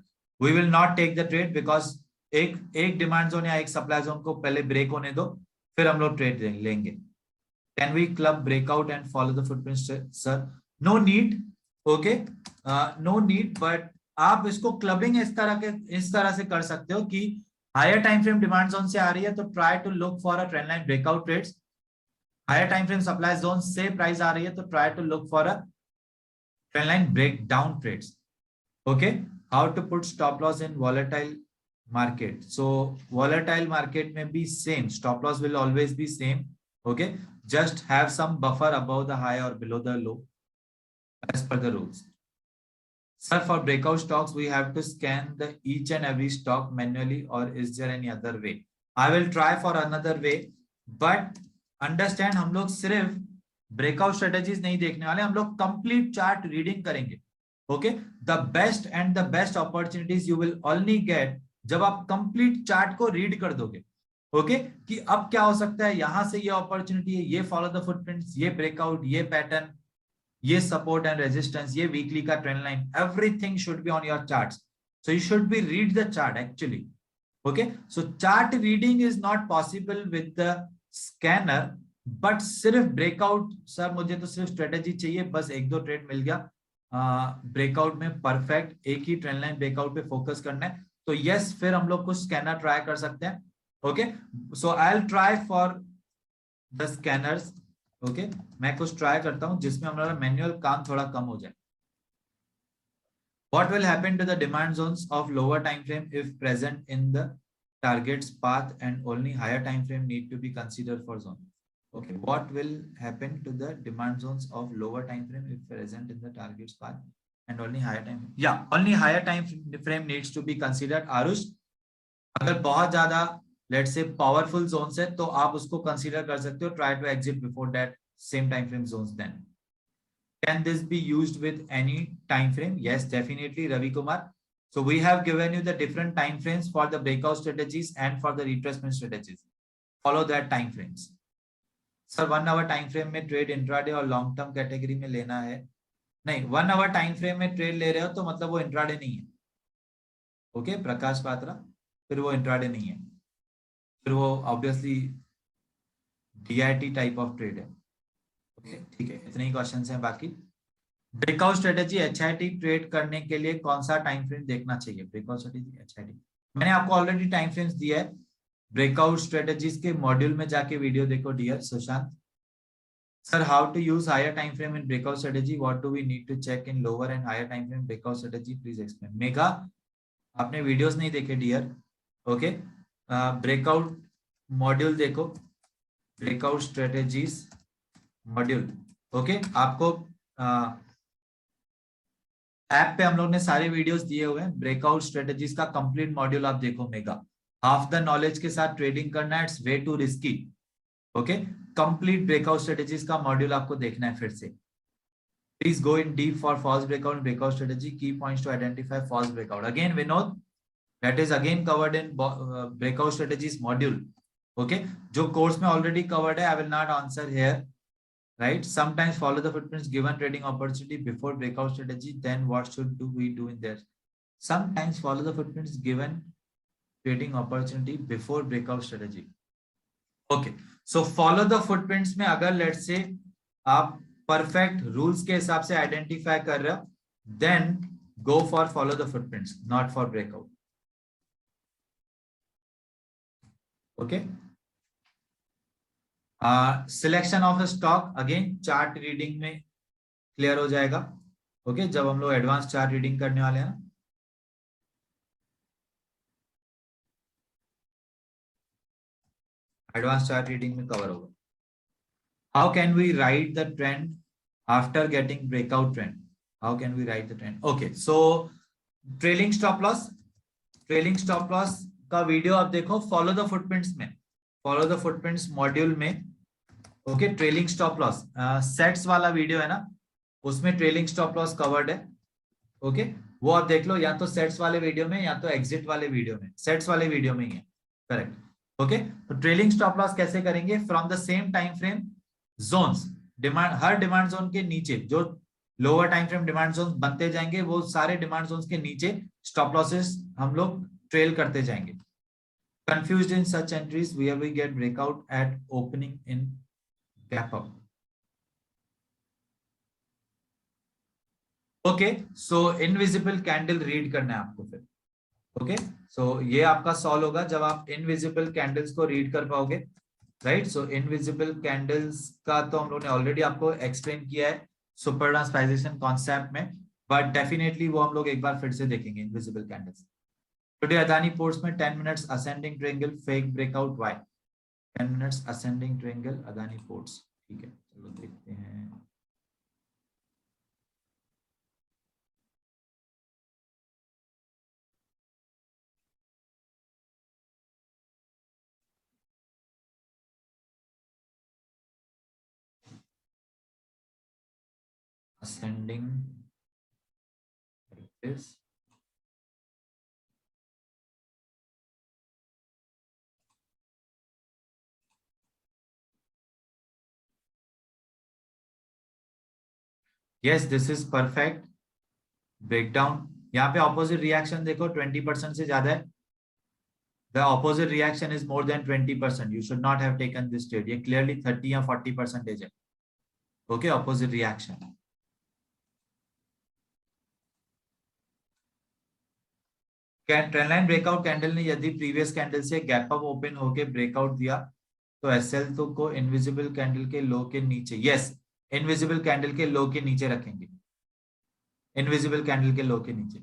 We will not take the trade because एक demand zone या एक supply zone को पहले break होने दो, फिर हम लोग ट्रेड लेंगे. Can we club breakout and follow the footprints, sir? No need. Okay, no need. But आप इसको क्लबिंग इस तरह से कर सकते हो कि higher time frame demand zone से आ रही है तो try to look for a trend line breakout trades. Higher time frame supply zone से प्राइस आ रही है तो try to look for a trend line breakdown trades. Okay, how to put stop loss in volatile market? So volatile market may be same, stop loss will always be same. Okay, just have some buffer above the high or below the low as per the rules. Sir, for breakout stocks we have to scan the each and every stock manually, or is there any other way? I will try for another way, but understand हम लोग सिर्फ breakout strategies नहीं देखने वाले, हम लोग complete chart reading करेंगे. Okay, the best and the best opportunities you will only get जब आप कंप्लीट चार्ट को रीड कर दोगे. ओके, कि अब क्या हो सकता है, यहां से ये अपॉर्चुनिटी है, ये फॉलो द फुटप्रिंट्स, ये ब्रेकआउट, ये पैटर्न, ये सपोर्ट एंड रेजिस्टेंस, ये वीकली का trend line, everything should be on your charts. So you should be read the chart actually. Okay, so chart reading is not possible with the scanner, but सिर्फ breakout. Sir मुझे तो सिर्फ strategy चाहिए, बस एक दो trade मिल गया breakout में, परफेक्ट, एक ही ट्रेंड लाइन ब्रेकआउट पे फोकस करना है, तो यस, फिर हम लोग कुछ स्कैनर ट्राई कर सकते हैं. Okay, so I will try for the scanners. Okay, मैं कुछ ट्राई करता हूं जिसमें हमारा मैनुअल काम थोड़ा कम हो जाए. What will happen to the demand zones of lower time frame if present in the target's path and only higher time frame need to be considered for zone? Okay, what will happen to the demand zones of lower time frame if present in the target's path and only higher time? Yeah, only higher time frame needs to be considered. Arush, अगर बहुत ज्यादा let's say powerful zones है तो आप उसको consider कर सकते हो. Try to exit before that same time frame zones then. Can this be used with any time frame? Yes, definitely, Ravi Kumar. So we have given you the different time frames for the breakout strategies and for the retracement strategies. Follow that time frames. Sir 1 hour time frame में trade intraday और long term category में लेना है? नहीं, 1 hour time frame में trade ले रहे हो तो मतलब वो इंट्राडे नहीं है. ओके, प्रकाश पात्रा, फिर वो इंट्राडे नहीं है, फिर वो obviously DIT type of trade है. ओके, ठीक है, इतने ही क्वेश्चंस हैं. बाकी ब्रेकआउट स्ट्रेटेजी HIT ट्रेड करने के लिए कौन सा टाइम फ्रेम देखना चाहिए? ब्रेकआउट स्ट्रेटेजी HIT मैंने आपको ऑलरेडी टाइम फ्रेम्स दिया है. ब्रेकआउट स्ट्रेटेजीज के मॉड्यूल में जाके वीडियो देखो. Dear Sushant, sir how to use higher time frame in breakout strategy, what do we need to check in lower and higher time frame breakout strategy, please explain. Megha, आपने videos नहीं देखे dear. Okay, breakout module देखो, breakout strategies module. Okay, आपको app पे हम लोग ने सारे वीडियोस दिए हुए हैं. ब्रेकआउट स्ट्रेटेजीज का कंप्लीट मॉड्यूल आप देखो. मेगा, हाफ द नॉलेज के साथ ट्रेडिंग करना है, it's way too risky. Okay, complete breakout strategies का मॉड्यूल आपको देखना है फिर से. Please go in deep for false breakout, breakout strategy, key points to identify false breakout. Again Vinod, that is again covered in breakout strategies module. Okay, जो course में already covered है, I will not answer here. Right, sometimes follow the footprints given trading opportunity before breakout strategy, then what should we do in there? Sometimes follow the footprints given trading opportunity before breakout strategy. Okay, so follow the footprints में अगर let's say आप perfect rules के हिसाब से identify कर रहे हो, then go for follow the footprints, not for breakout. Okay, selection of stock again chart reading में क्लियर हो जाएगा। ओके जब हम लोग एडवांस चार्ट रीडिंग करने वाले हैं ना, एडवांस चार्ट रीडिंग में कवर होगा। How can we ride the trend after getting breakout trend? How can we ride the trend? Okay so trailing stop loss, trailing stop loss का video आप देखो follow the footprints में, follow the footprints module में। Okay trailing stop loss sets वाला video है ना, उसमें trailing stop loss covered है। ओके वो आप देख लो, या तो सेट्स वाले वीडियो में या तो एग्जिट वाले वीडियो में, सेट्स वाले वीडियो में ही है, करेक्ट। ओके तो ट्रेलिंग स्टॉप लॉस कैसे करेंगे? From the same time frame zones, demand हर डिमांड जोन के नीचे जो lower time frame demand zone बनते जाएंगे, वो सारे डिमांड जोन के नीचे स्टॉप लॉसेस हम लोग ट्रेल करते जाएंगे। Confused in such entries where we get breakout at opening in gap up. Okay so invisible candle read करना है आपको फिर। ओके सो ये आपका सॉल्व होगा जब आप इनविजिबल कैंडल्स को रीड कर पाओगे, राइट। सो इनविजिबल कैंडल्स का तो हम लोग ने ऑलरेडी आपको एक्सप्लेन किया है सुपर ट्रांसफाइजेशन कॉन्सेप्ट में, बट डेफिनेटली वो हम लोग एक बार फिर से देखेंगे invisible candles. Today Adani ports में 10 minutes ascending triangle fake breakout why? 10 minutes ascending triangle Adani ports, ठीक है चलो देखते हैं। ascending like this, yes this is perfect breakdown. यहाँ पे ऑपोजिट रिएक्शन देखो 20% से ज्यादा है, the opposite reaction is more than 20%, you should not have taken this trade, ये क्लियरली 30 या 40% है। Okay opposite reaction. Trend line breakout candle ने यदि प्रीवियस कैंडल से गैप अप ओपन होके ब्रेकआउट दिया तो एसएल तो को इनविजिबल कैंडल के लो के नीचे, यस इनविजिबल कैंडल के लो के नीचे रखेंगे, इनविजिबल कैंडल के लो के नीचे।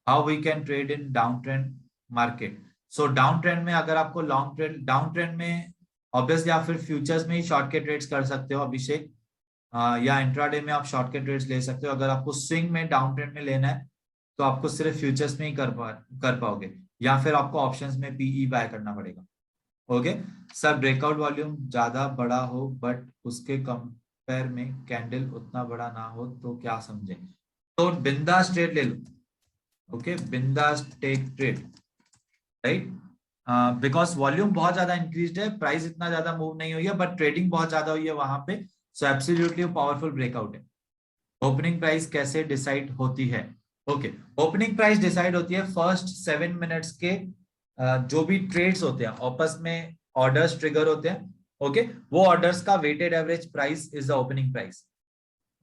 How we can trade in down trend market? So down trend में अगर आपको लॉन्ग ट्रेंड, डाउन ट्रेंड में ऑब्वियसली आप फिर फ्यूचर्स में ही शॉर्ट के ट्रेड्स कर सकते हो अभिषेक, या इंट्राडे में आप शॉर्ट के ट्रेड्स ले सकते हो। अगर आपको स्विंग में डाउन ट्रेंड में लेना है तो आपको सिर्फ फ्यूचर्स में ही कर पाओगे, या फिर आपको ऑप्शंस में पीई बाय करना पड़ेगा। ओके सर ब्रेकआउट वॉल्यूम ज्यादा बड़ा हो बट उसके कंपेयर में कैंडल उतना बड़ा ना हो तो क्या समझे? तो बिंदास ट्रेड ले लो। ओके बिंदास take trade, right, because volume बहुत ज्यादा इंक्रीज्ड है, प्राइस इतना ज्यादा मूव नहीं हुई है बट ट्रेडिंग बहुत ज्यादा हुई है वहां पे, सो एब्सोल्युटली पावरफुल ब्रेकआउट है। ओपनिंग प्राइस कैसे डिसाइड होती है? ओके ओपनिंग प्राइस डिसाइड होती है फर्स्ट 7 मिनट्स के जो भी ट्रेड्स होते हैं आपस में ऑर्डर्स ट्रिगर होते हैं, ओके वो ऑर्डर्स का weighted average price is the opening price.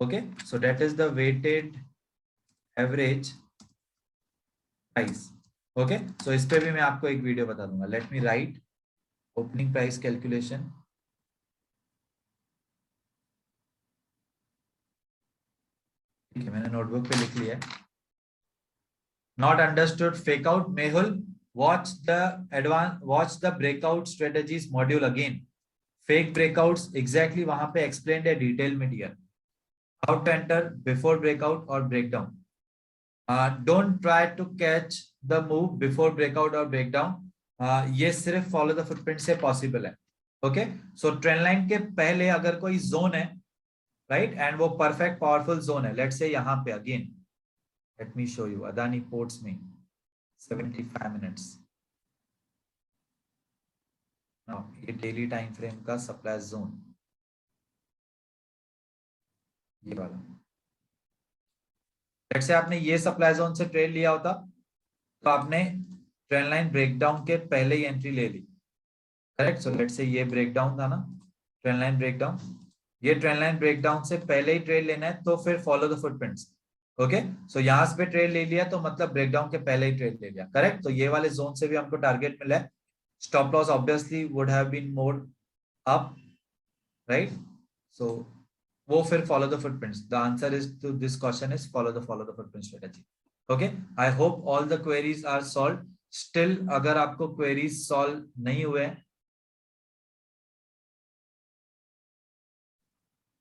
Okay so that is the weighted average price. Okay so इस पे भी मैं आपको एक वीडियो बता दूंगा। Let me write opening price calculation. ठीक है मैंने नोटबुक पे लिख लिया है। Not understood fake out Mehul, watch the breakout strategies module again, fake breakouts exactly वहां पे explained है डिटेल में dear. how to enter before breakout or breakdown, don't try to catch the move before breakout or breakdown, ये सिर्फ follow the footprint से possible है। Okay सो trend line के पहले अगर कोई जोन है, राइट, एंड वो परफेक्ट पावरफुल जोन है, लेट्स से यहाँ पे again let me show you Adani ports में 75 मिनट्स, ये डेली टाइम फ्रेम का सप्लाई जोन, ये वाला। लेट्स से आपने ये सप्लाई जोन से ट्रेड लिया होता तो आपने ट्रेंड लाइन ब्रेकडाउन के पहले ही एंट्री ले ली, करेक्ट। सो लेट्स से ये ब्रेकडाउन था ना, ट्रेंड लाइन ब्रेकडाउन, ये ट्रेंड लाइन ब्रेकडाउन से पहले ही ट्रेड लेना है तो फिर follow the footprints. Okay so यहां पे ट्रेड ले लिया तो मतलब ब्रेकडाउन के पहले ही ट्रेड ले लिया, करेक्ट। तो ये वाले जोन से भी हमको टारगेट मिला है। Stop loss obviously would have been more up, right? So वो फिर follow the footprints. The answer is to this question is follow the footprint strategy. Okay, I hope all the queries are solve. Still अगर आपको queries solve नहीं हुए,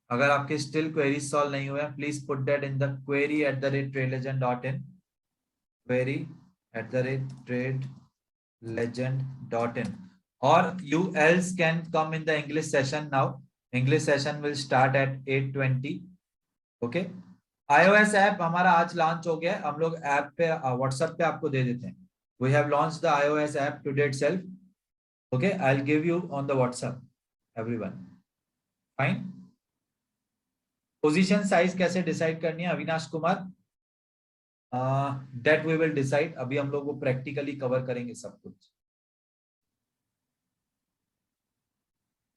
अगर आपके still queries solve नहीं हुए, please put that in the query@tradelegend.in, query@tradelegend.in, or you else can come in the English session now. English session will start at 8:20. Okay, iOS app हमारा आज लॉन्च हो गया है. हम लोग ऐप पे व्हाट्सएप पे आपको दे देते हैं. We have launch the iOS app today itself. Okay, I will give you on the WhatsApp everyone. Fine. Position size कैसे डिसाइड करनी है Avinash Kumar? That we will decide. अभी हम लोग वो प्रैक्टिकली कवर करेंगे सब कुछ.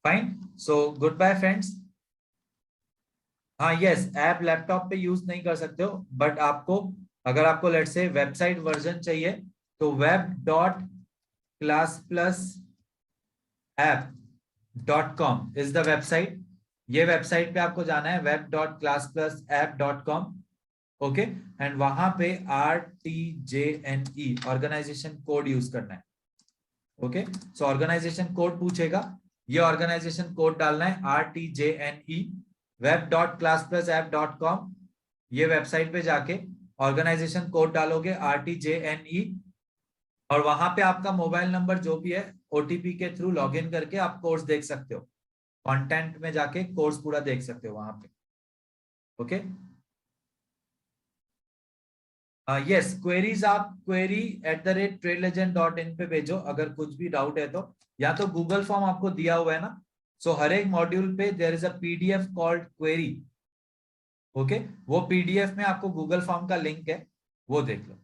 Fine. So good bye friends. हाँ यस, ऐप लैपटॉप पे यूज नहीं कर सकते हो, बट आपको अगर आपको लेट से वेबसाइट वर्जन चाहिए तो web.classplusapp.com इज द वेबसाइट. ये वेबसाइट पे आपको जाना है, web.classplusapp.com. ओके, एंड वहां पे RTJNE ऑर्गेनाइजेशन कोड यूज करना है. ओके, सो ऑर्गेनाइजेशन कोड पूछेगा, ये ऑर्गेनाइजेशन कोड डालना है RTJNE. web.classplusapp.com, ये वेबसाइट पे जाके ऑर्गेनाइजेशन कोड डालोगे RTJNE, और वहां पे आपका मोबाइल नंबर जो भी है OTP के थ्रू लॉगिन करके आप कोर्स देख सकते हो. कंटेंट में जाके कोर्स पूरा देख सकते हो वहां पे. ओके, यस, क्वेरीज आप query@tradelegend.in पे भेजो अगर कुछ भी डाउट है तो. या तो गूगल फॉर्म आपको दिया हुआ है ना, सो हर एक मॉड्यूल पे there is a PDF called query. Okay, वो PDF में आपको गूगल फॉर्म का लिंक है, वो देख लो.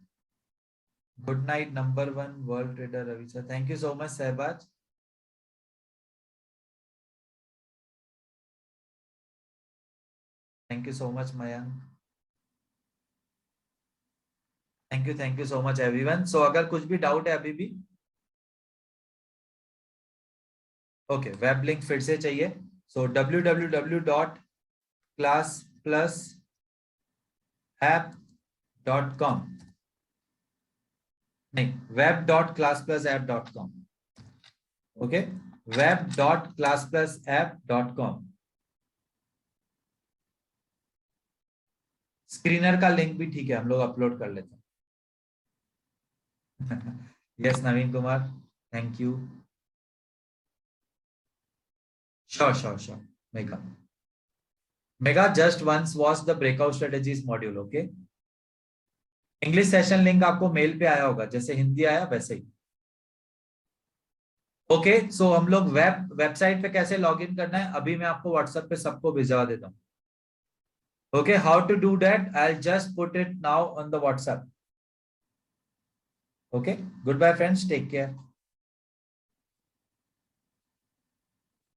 Good night number 1 world trader Ravi sir. Thank you so much Shahbaz. Thank you so much Mayank. Thank you so much everyone. So अगर कुछ भी डाउट है अभी भी, ओके, वेब लिंक फिर से चाहिए. सो www.classplusapp.com, नहीं, web.classplusapp.com. Okay, web.classplusapp.com. स्क्रीनर का लिंक भी ठीक है, हम लोग अपलोड कर लेते हैं. Yes Naveen Kumar, thank you. Sure Megha. Megha just once watch the breakout strategies module. Okay, English session link आपको मेल पे आया होगा, जैसे हिंदी आया वैसे ही. ओके, सो हम लोग वेबसाइट पे कैसे लॉगिन करना है अभी मैं आपको व्हाट्सएप पे सबको भिजवा देता हूँ. Okay, how to do that, I just put it now on the WhatsApp. Okay, good bye friends, take care.